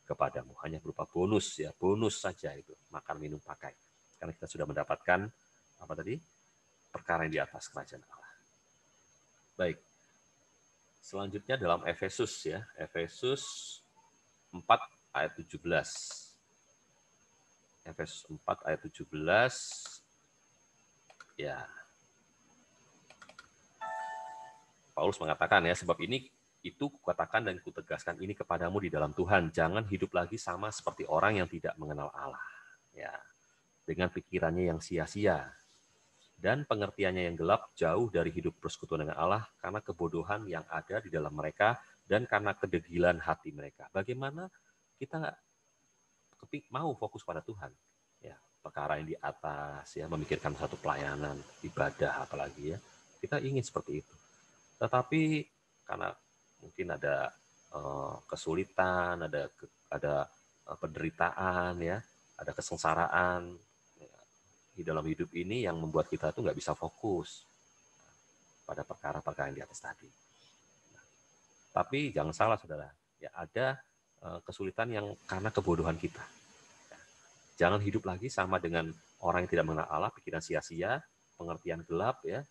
kepadamu. Hanya berupa bonus ya, bonus saja itu, makan, minum, pakai. Karena kita sudah mendapatkan perkara yang di atas kerajaan Allah. Baik. Selanjutnya dalam Efesus ya, Efesus 4 ayat 17. Efesus 4 ayat 17. Ya. Paulus mengatakan ya, sebab ini itu kukatakan dan kutegaskan ini kepadamu di dalam Tuhan, jangan hidup lagi sama seperti orang yang tidak mengenal Allah. Ya. Dengan pikirannya yang sia-sia dan pengertiannya yang gelap, jauh dari hidup persekutuan dengan Allah karena kebodohan yang ada di dalam mereka dan karena kedegilan hati mereka. Bagaimana kita mau fokus pada Tuhan, ya, perkara yang di atas, ya, memikirkan satu pelayanan, ibadah apalagi ya, kita ingin seperti itu. Tetapi karena mungkin ada kesulitan, ada penderitaan, ya, ada kesengsaraan ya, di dalam hidup ini yang membuat kita tuh nggak bisa fokus pada perkara-perkara yang di atas tadi. Tapi jangan salah saudara, ya ada kesulitan yang karena kebodohan kita. Jangan hidup lagi sama dengan orang yang tidak mengenal Allah, pikiran sia-sia, pengertian gelap, ya,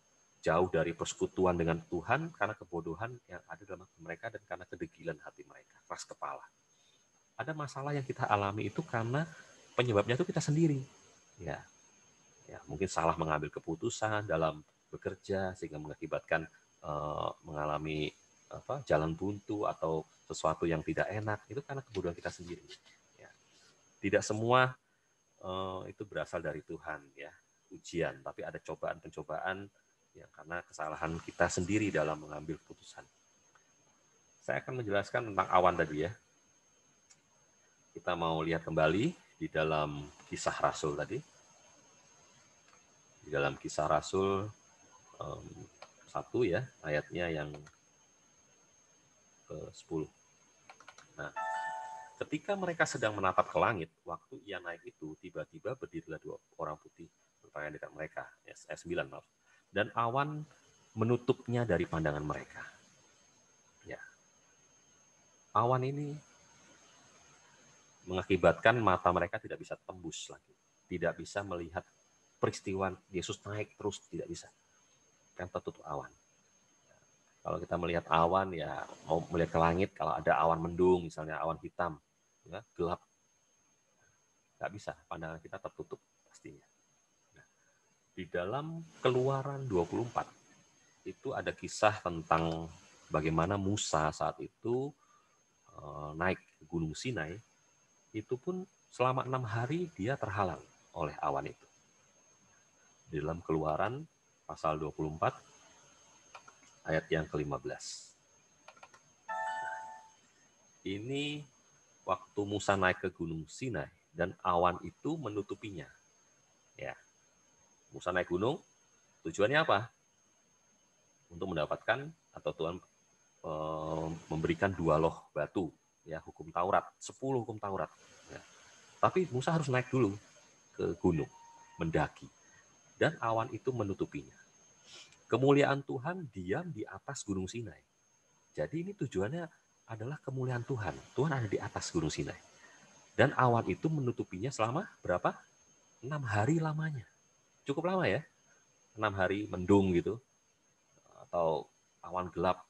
jauh dari persekutuan dengan Tuhan karena kebodohan yang ada dalam hati mereka dan karena kedegilan hati mereka, keras kepala. Ada masalah yang kita alami itu karena penyebabnya itu kita sendiri. Ya, mungkin salah mengambil keputusan dalam bekerja sehingga mengakibatkan mengalami jalan buntu atau sesuatu yang tidak enak, itu karena kebodohan kita sendiri. Ya. Tidak semua itu berasal dari Tuhan, ya, ujian, tapi ada cobaan-pencobaan ya karena kesalahan kita sendiri dalam mengambil keputusan. Saya akan menjelaskan tentang awan tadi ya. Kita mau lihat kembali di dalam Kisah Rasul tadi. Di dalam Kisah Rasul 1 ya, ayatnya yang ke-10. Nah, ketika mereka sedang menatap ke langit, waktu ia naik itu, tiba-tiba berdirilah 2 orang putih berpakaian dekat mereka. Ayat 9, maaf. Dan awan menutupnya dari pandangan mereka. Ya. Awan ini mengakibatkan mata mereka tidak bisa tembus lagi. Tidak bisa melihat peristiwa Yesus naik terus, tidak bisa. Kan tertutup awan. Kalau kita melihat awan, ya mau melihat ke langit, kalau ada awan mendung, misalnya awan hitam, ya, gelap, nggak bisa, pandangan kita tertutup pastinya. Nah, di dalam Keluaran 24 itu ada kisah tentang bagaimana Musa saat itu naik ke Gunung Sinai, itu pun selama 6 hari dia terhalang oleh awan itu. Di dalam Keluaran pasal 24 ayat yang ke-15. Ini waktu Musa naik ke Gunung Sinai dan awan itu menutupinya. Ya. Musa naik gunung, tujuannya apa? Untuk mendapatkan atau Tuhan memberikan 2 loh batu, ya, hukum Taurat, 10 hukum Taurat. Ya. Tapi Musa harus naik dulu ke gunung, mendaki. Dan awan itu menutupinya. Kemuliaan Tuhan diam di atas Gunung Sinai. Jadi ini tujuannya adalah kemuliaan Tuhan. Tuhan ada di atas Gunung Sinai. Dan awan itu menutupinya selama berapa? 6 hari lamanya. Cukup lama ya. 6 hari mendung gitu. Atau awan gelap.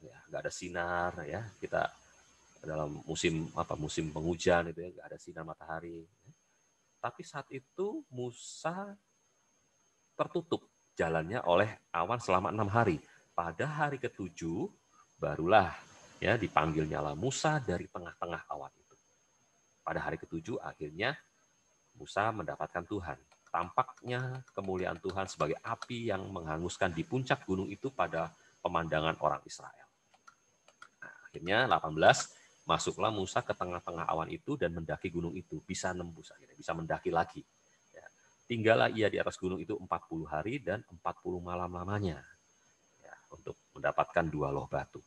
Ya, nggak ada sinar ya. Kita dalam musim penghujan itu ya, nggak ada sinar matahari. Tapi saat itu Musa tertutup jalannya oleh awan selama 6 hari. Pada hari ke-7 barulah ya dipanggil nyala Musa dari tengah-tengah awan itu. Pada hari ke-7 akhirnya Musa mendapatkan Tuhan. Tampaknya kemuliaan Tuhan sebagai api yang menghanguskan di puncak gunung itu pada pemandangan orang Israel. Nah, akhirnya 18, masuklah Musa ke tengah-tengah awan itu dan mendaki gunung itu. Bisa nembus akhirnya, bisa mendaki lagi. Tinggallah ia di atas gunung itu 40 hari dan 40 malam lamanya ya, untuk mendapatkan 2 loh batu.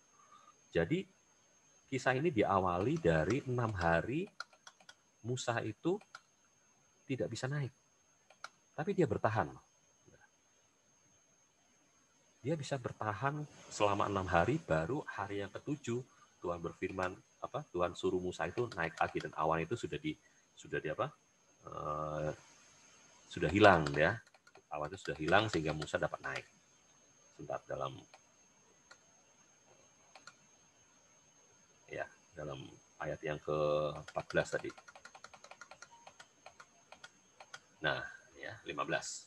Jadi kisah ini diawali dari 6 hari Musa itu tidak bisa naik. Tapi dia bertahan. Dia bisa bertahan selama 6 hari, baru hari yang ke-7 Tuhan berfirman, Tuhan suruh Musa itu naik lagi dan awan itu sudah hilang ya. Awan itu sudah hilang sehingga Musa dapat naik. Sebentar dalam ayat yang ke-14 tadi. Nah, ya, 15.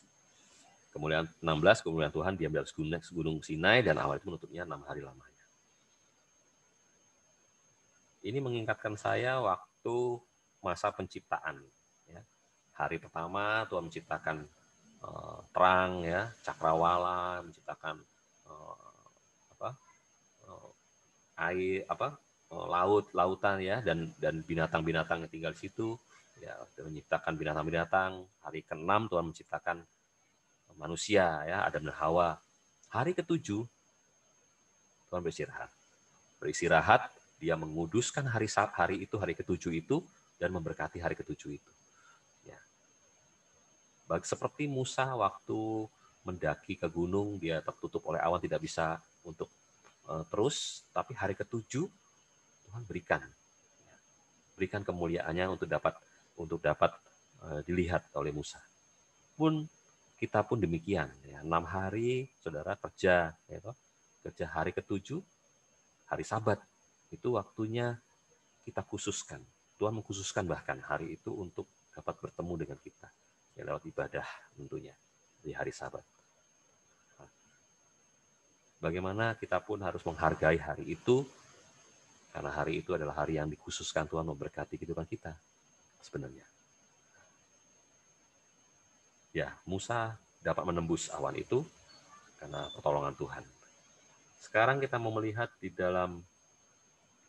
Kemudian 16, kemudian Tuhan diam di atas gunung Sinai dan awan itu menutupnya 6 hari lamanya. Ini mengingatkan saya waktu masa penciptaan. Ya. Hari pertama Tuhan menciptakan terang, ya, cakrawala, menciptakan air, lautan, ya, dan binatang-binatang yang tinggal di situ. Ya, menciptakan binatang-binatang. Hari ke-6 Tuhan menciptakan manusia, ya, Adam dan Hawa. Hari ke-7 Tuhan beristirahat. Beristirahat, dia menguduskan hari itu, hari ke-7 itu, dan memberkati hari ke-7 itu. Ya. Seperti Musa waktu mendaki ke gunung, dia tertutup oleh awan, tidak bisa untuk terus, tapi hari ke-7 Tuhan berikan kemuliaannya untuk dapat dilihat oleh Musa. Kita pun demikian, ya. 6 hari saudara kerja, ya, kerja. Hari ke-7 hari Sabat, itu waktunya kita khususkan. Tuhan mengkhususkan bahkan hari itu untuk dapat bertemu dengan kita, ya, lewat ibadah tentunya di hari Sabat. Bagaimana kita pun harus menghargai hari itu, karena hari itu adalah hari yang dikhususkan Tuhan memberkati kehidupan kita sebenarnya. Ya, Musa dapat menembus awan itu karena pertolongan Tuhan. Sekarang kita mau melihat di dalam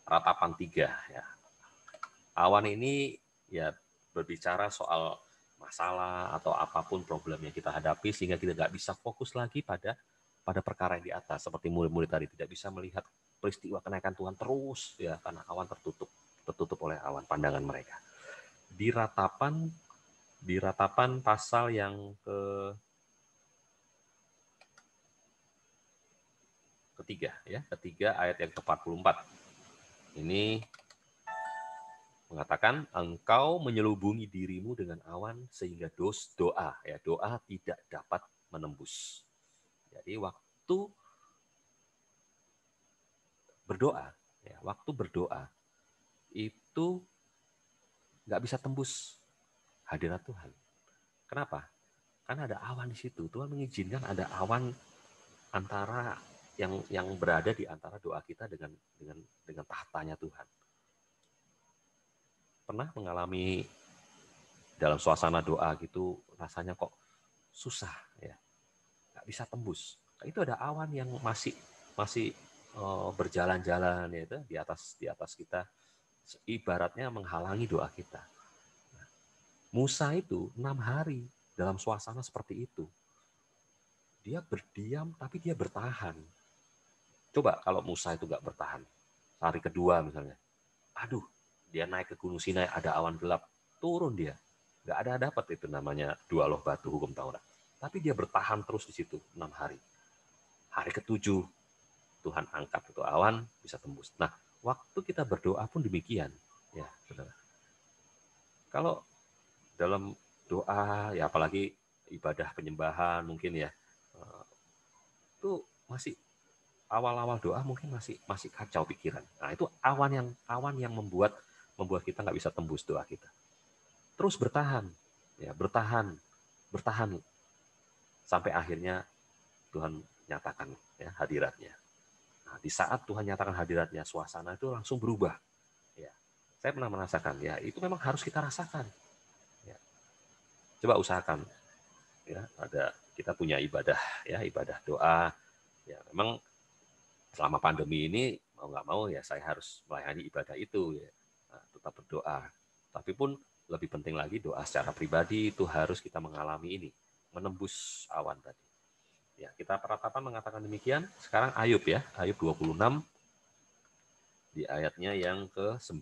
Ratapan 3. Ya. Awan ini ya berbicara soal masalah atau apapun problem yang kita hadapi, sehingga kita nggak bisa fokus lagi pada perkara yang di atas. Seperti murid-murid tadi tidak bisa melihat peristiwa kenaikan Tuhan terus, ya, karena awan tertutup oleh awan pandangan mereka. Di Ratapan pasal yang ketiga ayat yang ke-44. Ini mengatakan, engkau menyelubungi dirimu dengan awan sehingga doa tidak dapat menembus. Jadi waktu berdoa itu nggak bisa tembus hadirat Tuhan. Kenapa? Karena ada awan di situ. Tuhan mengizinkan ada awan antara yang berada di antara doa kita dengan tahtanya Tuhan. Pernah mengalami dalam suasana doa gitu, rasanya kok susah, ya, nggak bisa tembus. Itu ada awan yang masih berjalan-jalan, ya, itu di atas kita, ibaratnya menghalangi doa kita. Musa itu 6 hari dalam suasana seperti itu. Dia berdiam, tapi dia bertahan. Coba kalau Musa itu nggak bertahan, hari kedua misalnya, dia naik ke Gunung Sinai, ada awan gelap, turun dia. Nggak ada dapat itu namanya 2 loh batu hukum Taurat. Tapi dia bertahan terus di situ 6 hari. Hari ke-7, Tuhan angkat itu awan, bisa tembus. Nah, waktu kita berdoa pun demikian. Ya, saudara. Kalau dalam doa, ya apalagi ibadah penyembahan mungkin, ya, itu masih awal-awal doa mungkin masih kacau pikiran. Nah, itu awan yang membuat kita nggak bisa tembus doa kita. Terus bertahan, ya, bertahan sampai akhirnya Tuhan nyatakan, ya, hadiratnya. Nah, di saat Tuhan nyatakan hadiratnya, suasana itu langsung berubah. Ya, saya pernah merasakan, ya, itu memang harus kita rasakan. Ya. Coba usahakan, ya, kita punya ibadah, ya, ibadah doa. Ya, memang selama pandemi ini mau nggak mau, ya, saya harus melayani ibadah itu, ya. Nah, tetap berdoa. Tapi pun lebih penting lagi doa secara pribadi itu harus kita mengalami ini, menembus awan tadi. Ya, kita Ratapan mengatakan demikian. Sekarang Ayub, ya, Ayub 26 di ayatnya yang ke-9.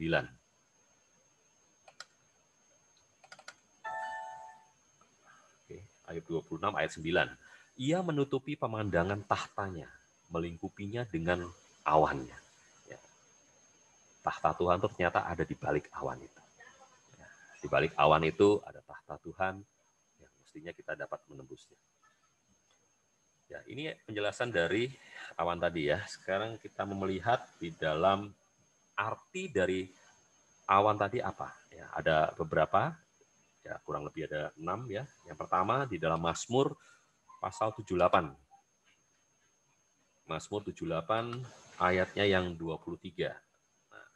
Oke, Ayub 26 ayat 9. Ia menutupi pemandangan tahtanya, melingkupinya dengan awannya. Ya. Tahta Tuhan itu ternyata ada di balik awan itu. Ya, di balik awan itu ada tahta Tuhan yang mestinya kita dapat menembusnya. Ya, ini penjelasan dari awan tadi, ya. Sekarang kita melihat di dalam arti dari awan tadi apa? Ya, ada beberapa, ya kurang lebih ada 6 ya. Yang pertama di dalam Mazmur pasal 78. Mazmur 78 ayatnya yang 23. Nah,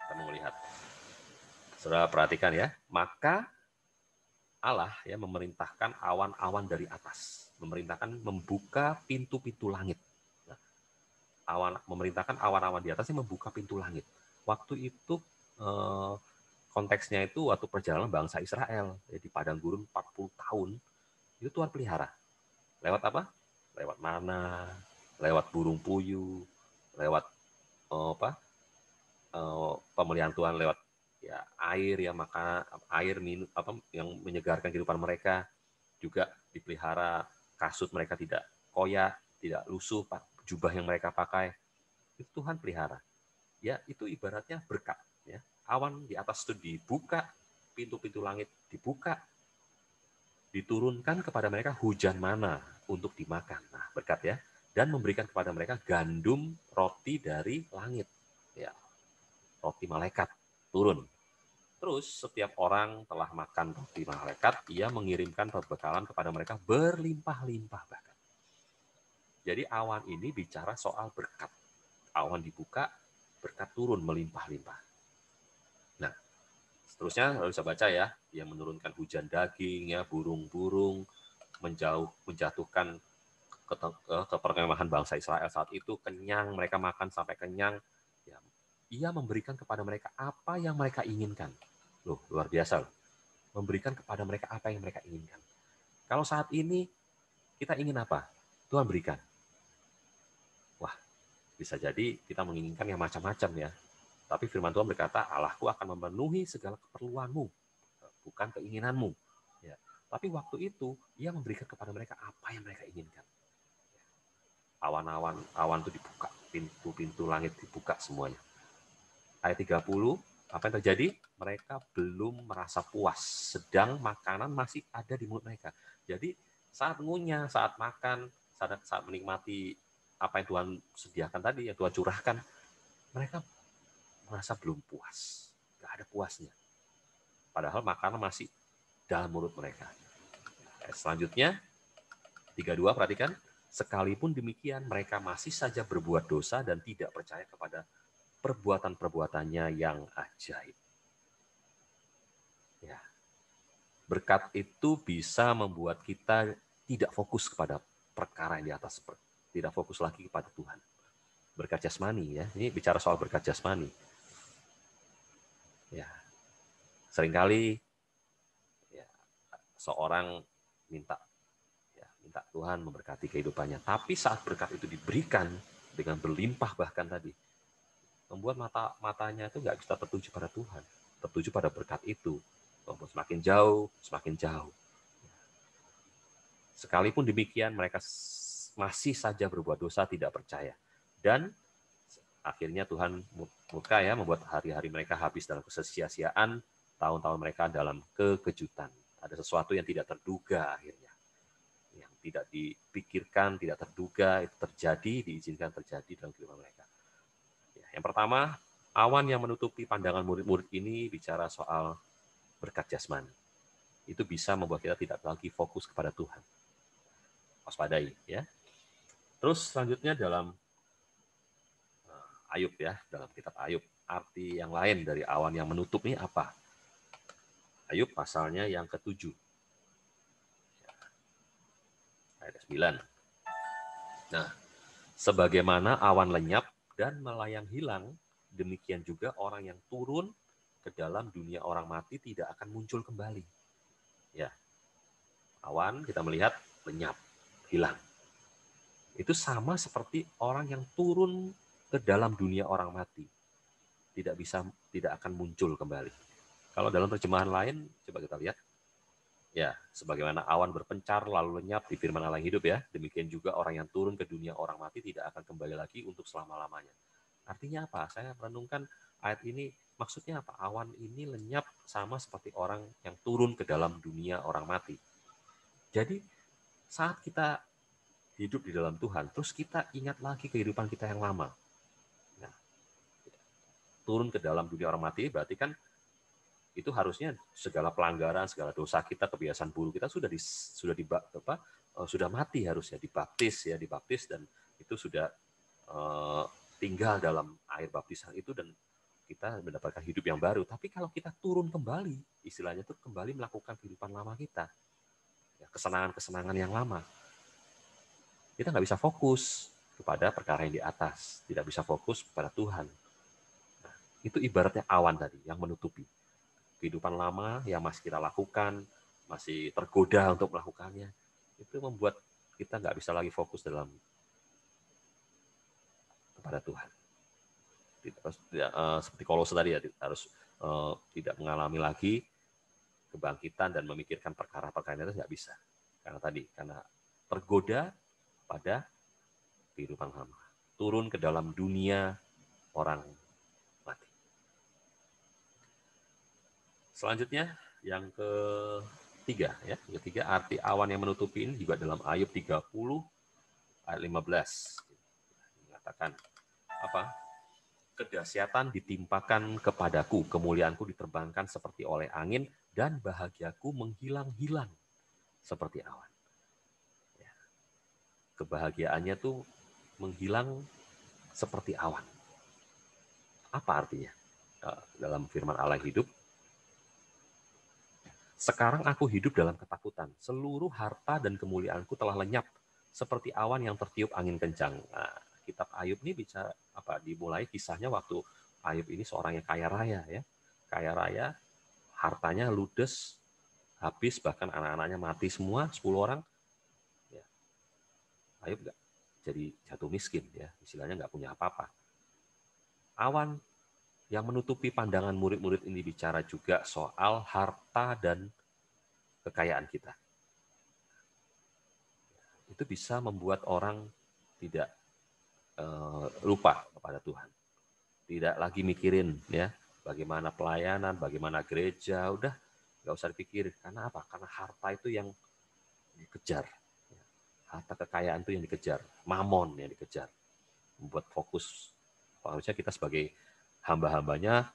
kita mau lihat. Saudara perhatikan ya. Maka Allah ya memerintahkan awan-awan dari atas, memerintahkan membuka pintu-pintu langit. Nah, memerintahkan awan-awan di atasnya membuka pintu langit. Waktu itu konteksnya itu waktu perjalanan bangsa Israel ya, di padang gurun 40 tahun, itu Tuhan pelihara. Lewat apa? Lewat mana? Lewat burung puyuh, lewat pemeliharaan Tuhan lewat ya air ya, maka air minum apa yang menyegarkan kehidupan mereka, juga dipelihara kasut mereka tidak koyak, tidak lusuh, jubah yang mereka pakai itu Tuhan pelihara. Ya, itu ibaratnya berkat ya. Awan di atas itu dibuka, pintu-pintu langit dibuka, diturunkan kepada mereka hujan mana untuk dimakan. Nah, berkat ya. Dan memberikan kepada mereka gandum roti dari langit. Ya, roti malaikat turun. Terus setiap orang telah makan roti malaikat, ia mengirimkan perbekalan kepada mereka berlimpah-limpah bahkan. Jadi awan ini bicara soal berkat. Awan dibuka, berkat turun melimpah-limpah. Nah, seterusnya harus bisa baca ya, dia menurunkan hujan daging ya, burung-burung, menjatuhkan ke perkemahan bangsa Israel saat itu kenyang, mereka makan sampai kenyang. Ya, ia memberikan kepada mereka apa yang mereka inginkan. Loh, luar biasa loh. Memberikan kepada mereka apa yang mereka inginkan. Kalau saat ini kita ingin apa? Tuhan berikan. Wah, bisa jadi kita menginginkan yang macam-macam ya. Tapi firman Tuhan berkata, Allahku akan memenuhi segala keperluanmu, bukan keinginanmu. Ya. Tapi waktu itu, ia memberikan kepada mereka apa yang mereka inginkan. Awan itu dibuka, pintu-pintu langit dibuka semuanya. Ayat 30, apa yang terjadi? Mereka belum merasa puas, sedang makanan masih ada di mulut mereka. Jadi saat ngunyah, saat makan, saat menikmati apa yang Tuhan sediakan tadi, yang Tuhan curahkan, mereka merasa belum puas, nggak ada puasnya. Padahal makanan masih dalam mulut mereka. Selanjutnya, 32, perhatikan. Sekalipun demikian, mereka masih saja berbuat dosa dan tidak percaya kepada perbuatan-perbuatannya yang ajaib. Ya. Berkat itu bisa membuat kita tidak fokus kepada perkara yang di atas, tidak fokus lagi kepada Tuhan. Berkat jasmani ya, ini bicara soal berkat jasmani. Ya, seringkali ya, seorang minta Tuhan memberkati kehidupannya, tapi saat berkat itu diberikan dengan berlimpah bahkan tadi, membuat matanya itu nggak bisa tertuju pada Tuhan, tertuju pada berkat itu, semakin jauh, semakin jauh. Sekalipun demikian, mereka masih saja berbuat dosa, tidak percaya. Dan akhirnya Tuhan murka ya, membuat hari-hari mereka habis dalam kesia-siaan, tahun-tahun mereka dalam kekejutan. Ada sesuatu yang tidak terduga akhirnya. Yang tidak dipikirkan, tidak terduga, itu terjadi, diizinkan terjadi dalam kehidupan mereka. Ya, yang pertama, awan yang menutupi pandangan murid-murid ini bicara soal berkat jasmani. Itu bisa membuat kita tidak lagi fokus kepada Tuhan. Waspadai ya. Terus selanjutnya dalam Ayub ya, dalam kitab Ayub, arti yang lain dari awan yang menutup ini apa? Ayub pasalnya yang ke-7. Ayat 9. Nah, sebagaimana awan lenyap dan melayang hilang, demikian juga orang yang turun ke dalam dunia orang mati tidak akan muncul kembali. Ya. Awan kita melihat lenyap, hilang. Itu sama seperti orang yang turun ke dalam dunia orang mati. Tidak akan muncul kembali. Kalau dalam terjemahan lain, coba kita lihat. Ya, sebagaimana awan berpencar lalu lenyap di firman Allah yang hidup ya, demikian juga orang yang turun ke dunia orang mati tidak akan kembali lagi untuk selama-lamanya. Artinya apa? Saya merenungkan ayat ini, maksudnya apa? Awan ini lenyap sama seperti orang yang turun ke dalam dunia orang mati. Jadi, saat kita hidup di dalam Tuhan, terus kita ingat lagi kehidupan kita yang lama. Nah, turun ke dalam dunia orang mati, berarti kan itu harusnya segala pelanggaran, segala dosa kita, kebiasaan buruk kita sudah mati, harusnya dibaptis dan itu sudah tinggal dalam air baptisan itu dan kita mendapatkan hidup yang baru. Tapi kalau kita turun kembali, istilahnya itu kembali melakukan kehidupan lama kita, ya, kesenangan-kesenangan yang lama, kita nggak bisa fokus kepada perkara yang di atas, tidak bisa fokus kepada Tuhan. Nah, itu ibaratnya awan tadi yang menutupi kehidupan lama yang masih kita lakukan, masih tergoda untuk melakukannya, itu membuat kita nggak bisa lagi fokus kepada Tuhan. Seperti Kolose tadi ya, harus tidak mengalami lagi kebangkitan dan memikirkan perkara-perkara itu nggak bisa. Karena tergoda pada kehidupan lama. Turun ke dalam dunia orang mati. Selanjutnya yang ketiga ya, arti awan yang menutupi ini juga dalam Ayub 30 ayat 15 mengatakan apa? Kedahsyatan ditimpakan kepadaku, kemuliaanku diterbangkan seperti oleh angin dan bahagiaku menghilang-hilang seperti awan. Ya. Kebahagiaannya tuh menghilang seperti awan. Apa artinya? Dalam firman Allah hidup, sekarang aku hidup dalam ketakutan. Seluruh harta dan kemuliaanku telah lenyap seperti awan yang tertiup angin kencang. Nah, kitab Ayub ini bicara apa? Dimulai kisahnya waktu Ayub ini seorang yang kaya raya ya. Kaya raya, hartanya ludes, habis, bahkan anak-anaknya mati semua, 10 orang. Ya. Ayub nggak jadi jatuh miskin ya, istilahnya nggak punya apa-apa. Awan yang menutupi pandangan murid-murid ini bicara juga soal harta dan kekayaan kita. Itu bisa membuat orang tidak lupa kepada Tuhan. Tidak lagi mikirin ya bagaimana pelayanan, bagaimana gereja, udah nggak usah dipikirin. Karena apa? Karena harta itu yang dikejar. Harta kekayaan itu yang dikejar. Mamon yang dikejar. Membuat fokus. Harusnya kita sebagai hamba-hambanya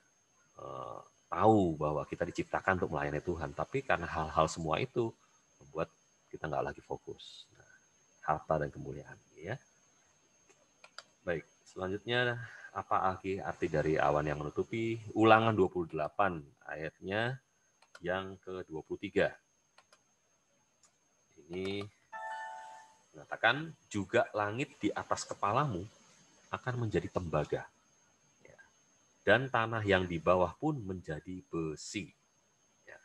tahu bahwa kita diciptakan untuk melayani Tuhan, tapi karena hal-hal semua itu membuat kita nggak lagi fokus. Nah, harta dan kemuliaan, ya. Baik, selanjutnya apa arti dari awan yang menutupi? Ulangan 28 ayatnya yang ke-23. Ini mengatakan juga langit di atas kepalamu akan menjadi tembaga. Dan tanah yang di bawah pun menjadi besi. Ya.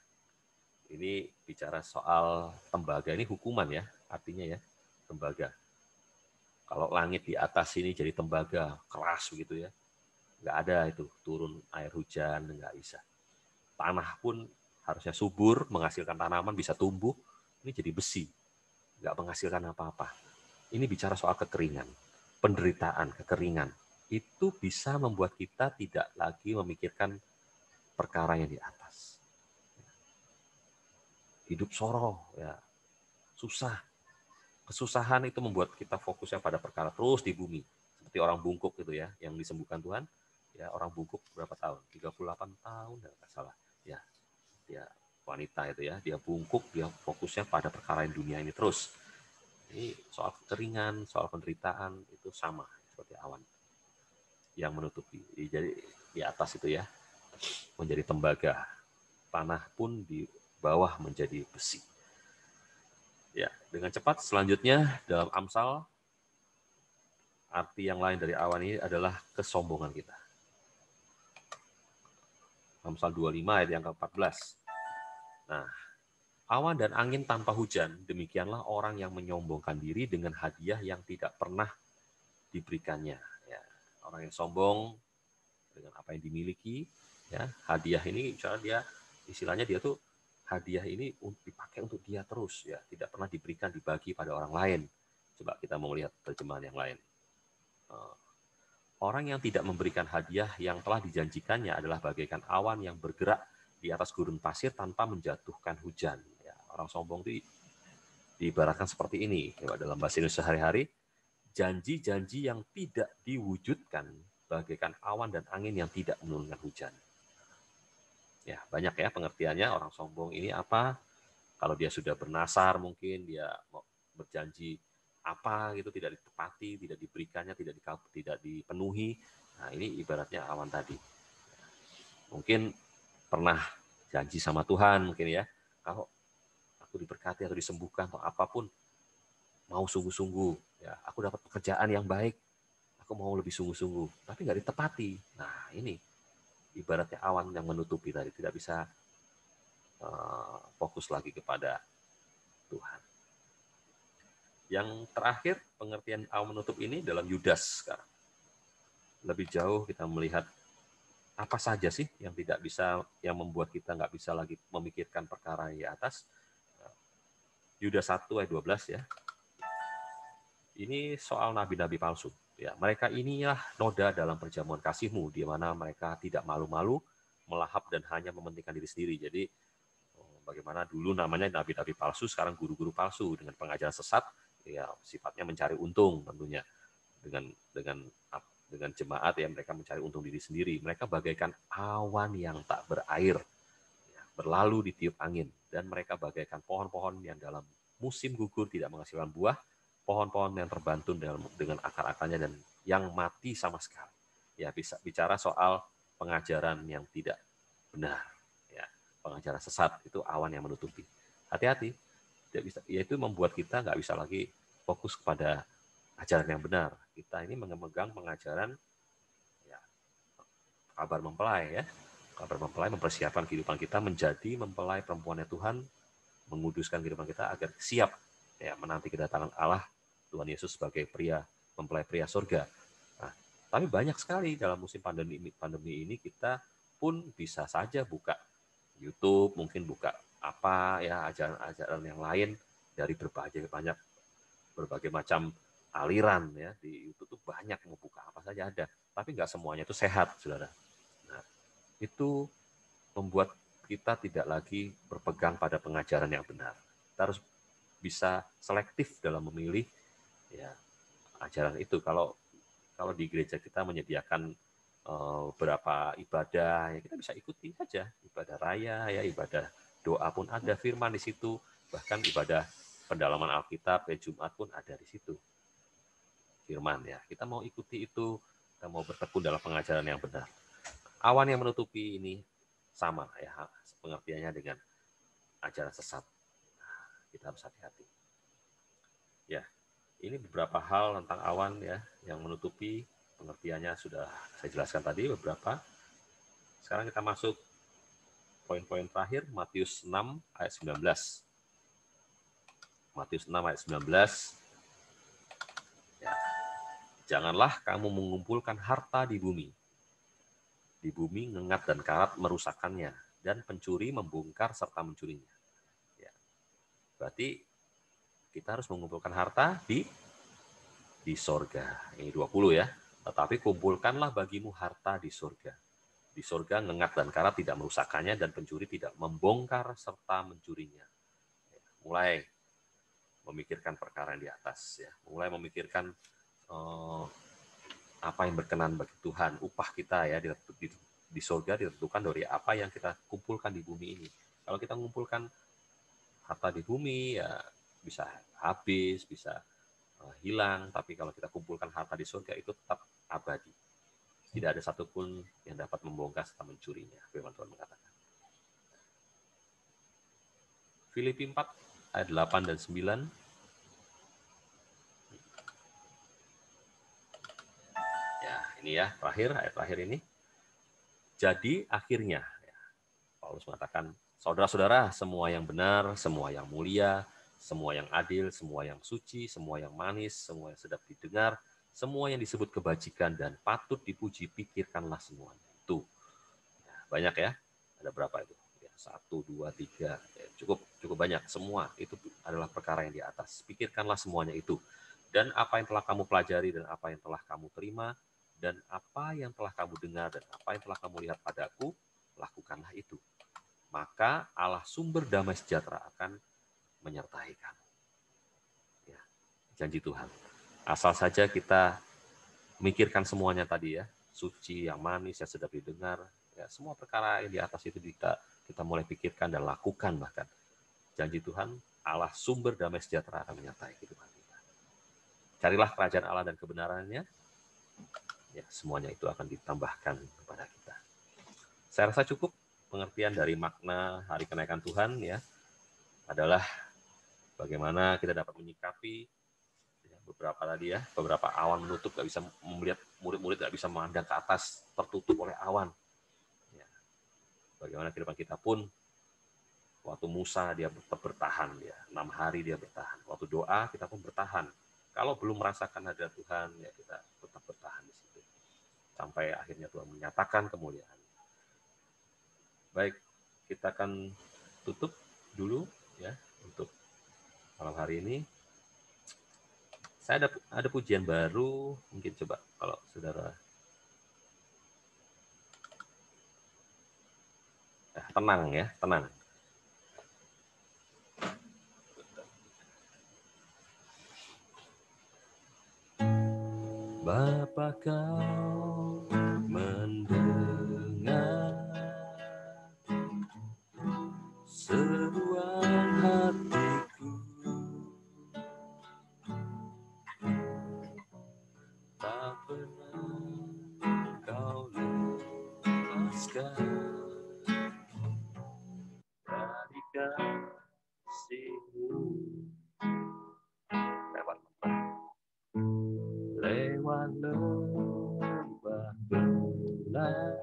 Ini bicara soal tembaga, ini hukuman ya, artinya ya, tembaga. Kalau langit di atas ini jadi tembaga, keras begitu ya, nggak ada itu, turun air hujan, nggak bisa. Tanah pun harusnya subur, menghasilkan tanaman, bisa tumbuh, ini jadi besi, nggak menghasilkan apa-apa. Ini bicara soal kekeringan, penderitaan, kekeringan. Itu bisa membuat kita tidak lagi memikirkan perkara yang di atas. Hidup soroh, ya, susah. Kesusahan itu membuat kita fokusnya pada perkara terus di bumi. Seperti orang bungkuk gitu ya, yang disembuhkan Tuhan. Ya, orang bungkuk berapa tahun? 38 tahun, nggak salah. Ya, dia wanita itu ya, dia bungkuk, dia fokusnya pada perkara yang dunia ini terus. Ini soal kekeringan, soal penderitaan, itu sama seperti awan yang menutupi. Jadi di atas itu ya menjadi tembaga, tanah pun di bawah menjadi besi. Ya, dengan cepat selanjutnya dalam Amsal, arti yang lain dari awan ini adalah kesombongan kita. Amsal 25 ayat yang ke-14. Nah, awan dan angin tanpa hujan, demikianlah orang yang menyombongkan diri dengan hadiah yang tidak pernah diberikannya. Ya, orang yang sombong dengan apa yang dimiliki, ya, hadiah ini misalnya dia istilahnya dia tuh hadiah ini dipakai untuk dia terus ya, tidak pernah diberikan, dibagi pada orang lain. Coba kita mau lihat terjemahan yang lain. Orang yang tidak memberikan hadiah yang telah dijanjikannya adalah bagaikan awan yang bergerak di atas gurun pasir tanpa menjatuhkan hujan. Ya, orang sombong itu diibaratkan seperti ini. Ya, dalam bahasa Indonesia sehari-hari, janji-janji yang tidak diwujudkan bagaikan awan dan angin yang tidak menurunkan hujan. Ya, banyak ya pengertiannya orang sombong ini apa. Kalau dia sudah bernasar mungkin dia mau berjanji apa gitu tidak ditepati, tidak diberikannya, tidak dipenuhi. Nah, ini ibaratnya awan tadi. Mungkin pernah janji sama Tuhan mungkin ya, kalau aku diberkati atau disembuhkan atau apapun, mau sungguh-sungguh, ya aku dapat pekerjaan yang baik, aku mau lebih sungguh-sungguh, tapi nggak ditepati. Nah, ini ibaratnya awan yang menutupi tadi, tidak bisa fokus lagi kepada Tuhan. Yang terakhir, pengertian awan menutup ini dalam Yudas sekarang. Lebih jauh kita melihat apa saja sih yang tidak bisa, yang membuat kita nggak bisa lagi memikirkan perkara yang di atas. Yudas 1 ayat 12 ya. Ini soal nabi-nabi palsu. Ya, mereka inilah noda dalam perjamuan kasihmu, di mana mereka tidak malu-malu, melahap dan hanya mementingkan diri sendiri. Jadi bagaimana dulu namanya nabi-nabi palsu, sekarang guru-guru palsu dengan pengajaran sesat, ya sifatnya mencari untung tentunya. Dengan jemaat ya mereka mencari untung diri sendiri. Mereka bagaikan awan yang tak berair, ya, berlalu ditiup angin, dan mereka bagaikan pohon-pohon yang dalam musim gugur tidak menghasilkan buah, pohon-pohon yang terbantun dengan akar-akarnya dan yang mati sama sekali. Ya, bisa bicara soal pengajaran yang tidak benar, ya, pengajaran sesat, itu awan yang menutupi. Hati-hati, tidak bisa, yaitu membuat kita nggak bisa lagi fokus kepada ajaran yang benar. Kita ini memegang pengajaran ya, kabar mempelai ya, kabar mempelai mempersiapkan kehidupan kita menjadi mempelai perempuannya Tuhan, menguduskan kehidupan kita agar siap ya menanti kedatangan Allah Tuhan Yesus sebagai mempelai pria surga. Nah, tapi banyak sekali dalam musim pandemi ini kita pun bisa saja buka YouTube, mungkin buka apa ya ajaran-ajaran yang lain dari berbagai macam aliran ya di YouTube tuh banyak, mau buka apa saja ada, tapi nggak semuanya itu sehat, saudara. Nah, itu membuat kita tidak lagi berpegang pada pengajaran yang benar. Kita harus bisa selektif dalam memilih ya ajaran itu. Kalau di gereja kita menyediakan beberapa ibadah, ya kita bisa ikuti saja, ibadah raya ya, ibadah doa pun ada, firman di situ, bahkan ibadah pendalaman Alkitab ya Jumat pun ada di situ firman ya. Kita mau ikuti itu, kita mau bertekun dalam pengajaran yang benar. Awan yang menutupi ini sama ya pengertiannya dengan ajaran sesat. Kita harus hati-hati. Ya, ini beberapa hal tentang awan ya yang menutupi, pengertiannya sudah saya jelaskan tadi beberapa. Sekarang kita masuk poin-poin terakhir, Matius 6 ayat 19. Matius 6 ayat 19. Ya. Janganlah kamu mengumpulkan harta di bumi. Di bumi ngengat dan karat merusakkannya, dan pencuri membongkar serta mencurinya. Ya. Berarti kita harus mengumpulkan harta di sorga. Ini 20 ya. Tetapi kumpulkanlah bagimu harta di sorga. Di sorga ngengat dan karat tidak merusakkannya, dan pencuri tidak membongkar serta mencurinya. Ya. Mulai memikirkan perkara yang di atas. Ya. Mulai memikirkan apa yang berkenan bagi Tuhan. Upah kita ya di surga ditentukan dari apa yang kita kumpulkan di bumi ini. Kalau kita mengumpulkan harta di bumi ya bisa habis, bisa hilang, tapi kalau kita kumpulkan harta di surga itu tetap abadi. Tidak ada satupun yang dapat membongkar serta mencurinya, firman Tuhan mengatakan. Filipi 4 ayat 8 dan 9. Ya, ini ya, ayat terakhir ini. Jadi akhirnya, ya, Paulus mengatakan, saudara-saudara, semua yang benar, semua yang mulia, semua yang adil, semua yang suci, semua yang manis, semua yang sedap didengar, semua yang disebut kebajikan dan patut dipuji, pikirkanlah semuanya itu. Ya, banyak ya, ada berapa itu? Ya, 1, 2, 3, ya, cukup banyak. Semua itu adalah perkara yang di atas. Pikirkanlah semuanya itu. Dan apa yang telah kamu pelajari dan apa yang telah kamu terima, dan apa yang telah kamu dengar dan apa yang telah kamu lihat padaku, lakukanlah itu. Maka Allah sumber damai sejahtera akan menyertai kamu. janji Tuhan. Asal saja kita mikirkan semuanya tadi ya, suci, yang manis, yang sedap didengar. Ya, semua perkara yang di atas itu kita mulai pikirkan dan lakukan bahkan. Janji Tuhan, Allah sumber damai sejahtera akan menyertai kehidupan kita. Carilah kerajaan Allah dan kebenarannya, ya semuanya itu akan ditambahkan kepada kita. Saya rasa cukup pengertian dari makna hari kenaikan Tuhan ya adalah bagaimana kita dapat menyikapi beberapa tadi ya, beberapa awan menutup, nggak bisa melihat, murid-murid nggak bisa memandang ke atas, tertutup oleh awan. Ya. Bagaimana kehidupan kita pun, waktu Musa dia tetap bertahan, ya 6 hari dia bertahan. Waktu doa kita pun bertahan. Kalau belum merasakan hadirat Tuhan, ya kita tetap bertahan di situ. Sampai akhirnya Tuhan menyatakan kemuliaan. Baik, kita akan tutup dulu ya untuk malam hari ini. Saya ada pujian baru, mungkin coba kalau saudara tenang ya, tenang. Bapa kau mendengar seruan hatiku, tak pernah kau lepaskan dari kasih-Mu. Lewat lembah gelap,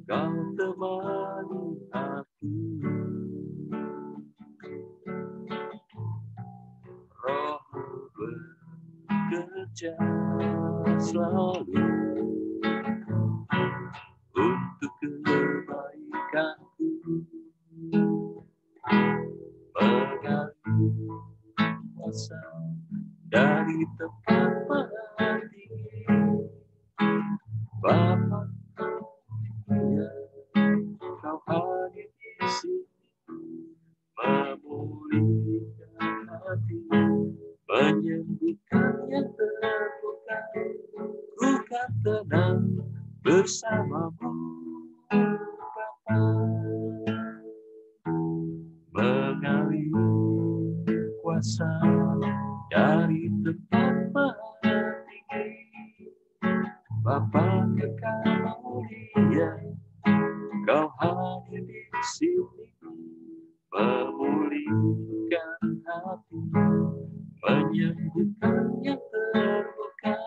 kau temani aku. Roh-Mu bekerja selalu untuk kebaikanku, mengalir kuasa dari tempat maha tinggi. Bapa ya, kau hadir di sini, memulihkan hati, menyembuhkan yang terluka. Ku kan tenang bersamamu, Bapa. Mengalir kuasa dari tempat maha tinggi. Bapa kekal mulia, kau hadir di sini, memulihkan hati, menyembuhkan yang terluka.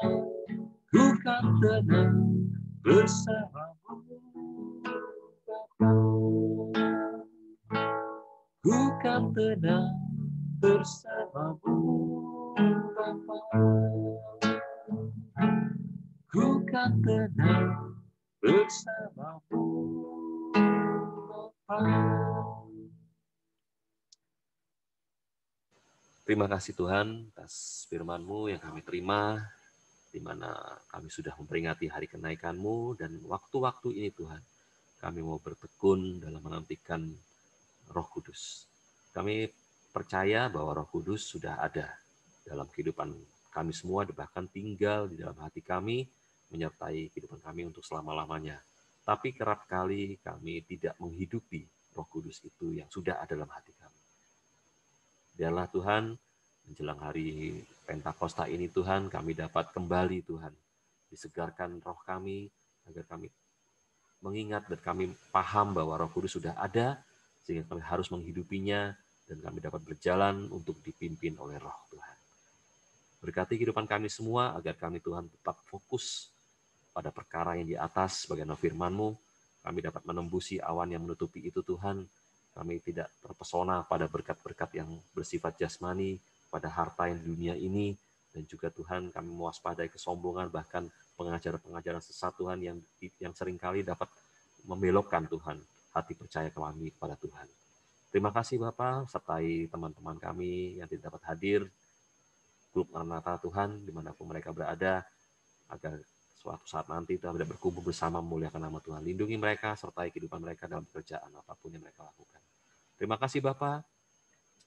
Ku kan tenang bersamamu, Bapa. Ku kan tenang bersamamu, Bapa. Ku kan tenang bersamamu, Bapa. Terima kasih Tuhan atas firman-Mu yang kami terima, di mana kami sudah memperingati hari kenaikan-Mu, dan waktu-waktu ini Tuhan, kami mau bertekun dalam menantikan Roh Kudus. Kami percaya bahwa Roh Kudus sudah ada dalam kehidupan kami semua, bahkan tinggal di dalam hati kami, menyertai kehidupan kami untuk selama-lamanya. Tapi kerap kali kami tidak menghidupi Roh Kudus itu yang sudah ada dalam hati kami. Biarlah Tuhan, menjelang hari Pentakosta ini Tuhan, kami dapat kembali Tuhan, disegarkan roh kami, agar kami mengingat dan kami paham bahwa Roh Kudus sudah ada, sehingga kami harus menghidupinya, dan kami dapat berjalan untuk dipimpin oleh Roh Tuhan. Berkati kehidupan kami semua, agar kami Tuhan tetap fokus pada perkara yang di atas, bagaimana firman-Mu, kami dapat menembusi awan yang menutupi itu Tuhan. Kami tidak terpesona pada berkat-berkat yang bersifat jasmani, pada harta yang di dunia ini, dan juga Tuhan kami mewaspadai kesombongan, bahkan pengajaran-pengajaran sesat Tuhan yang seringkali dapat membelokkan Tuhan hati percaya kami kepada Tuhan. Terima kasih Bapak, sertai teman-teman kami yang tidak dapat hadir, grup Maranatha Tuhan, dimanapun mereka berada, agar suatu saat nanti Tuhan tidak berkumpul bersama memuliakan nama Tuhan. Lindungi mereka, sertai kehidupan mereka dalam pekerjaan apapun yang mereka lakukan. Terima kasih Bapak.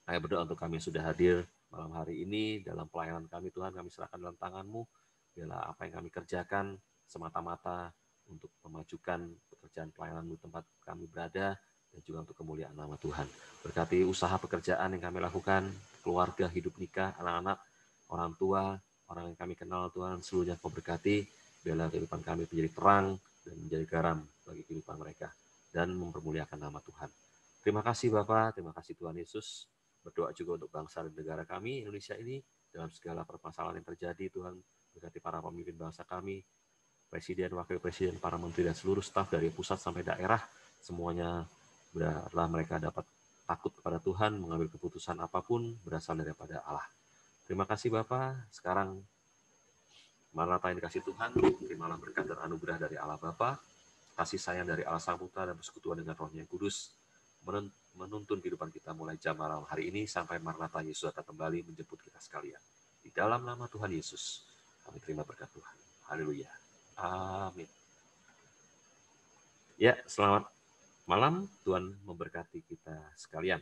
Saya berdoa untuk kami yang sudah hadir malam hari ini dalam pelayanan kami Tuhan, kami serahkan dalam tangan-Mu. Biarlah apa yang kami kerjakan semata-mata untuk memajukan pekerjaan pelayanan-Mu tempat kami berada, dan juga untuk kemuliaan nama Tuhan. Berkati usaha pekerjaan yang kami lakukan, keluarga, hidup nikah, anak-anak, orang tua, orang yang kami kenal Tuhan, seluruhnya Kau berkati. Biarlah kehidupan kami menjadi terang dan menjadi garam bagi kehidupan mereka, dan mempermuliakan nama Tuhan. Terima kasih Bapak, terima kasih Tuhan Yesus. Berdoa juga untuk bangsa dan negara kami, Indonesia ini, dalam segala permasalahan yang terjadi, Tuhan. Berkati para pemimpin bangsa kami, Presiden, Wakil Presiden, para menteri, dan seluruh staf dari pusat sampai daerah, semuanya biarlah mereka dapat takut kepada Tuhan, mengambil keputusan apapun berasal daripada Allah. Terima kasih Bapak. Sekarang Maranatha yang dikasih Tuhan, terimalah berkat dan anugerah dari Allah Bapa, kasih sayang dari Allah Sang Putra, dan persekutuan dengan Roh-Nya yang kudus, menuntun kehidupan kita mulai jam malam hari ini sampai Maranatha Yesus datang kembali menjemput kita sekalian. Di dalam nama Tuhan Yesus, kami terima berkat Tuhan. Haleluya. Amin. Ya, selamat malam. Tuhan memberkati kita sekalian.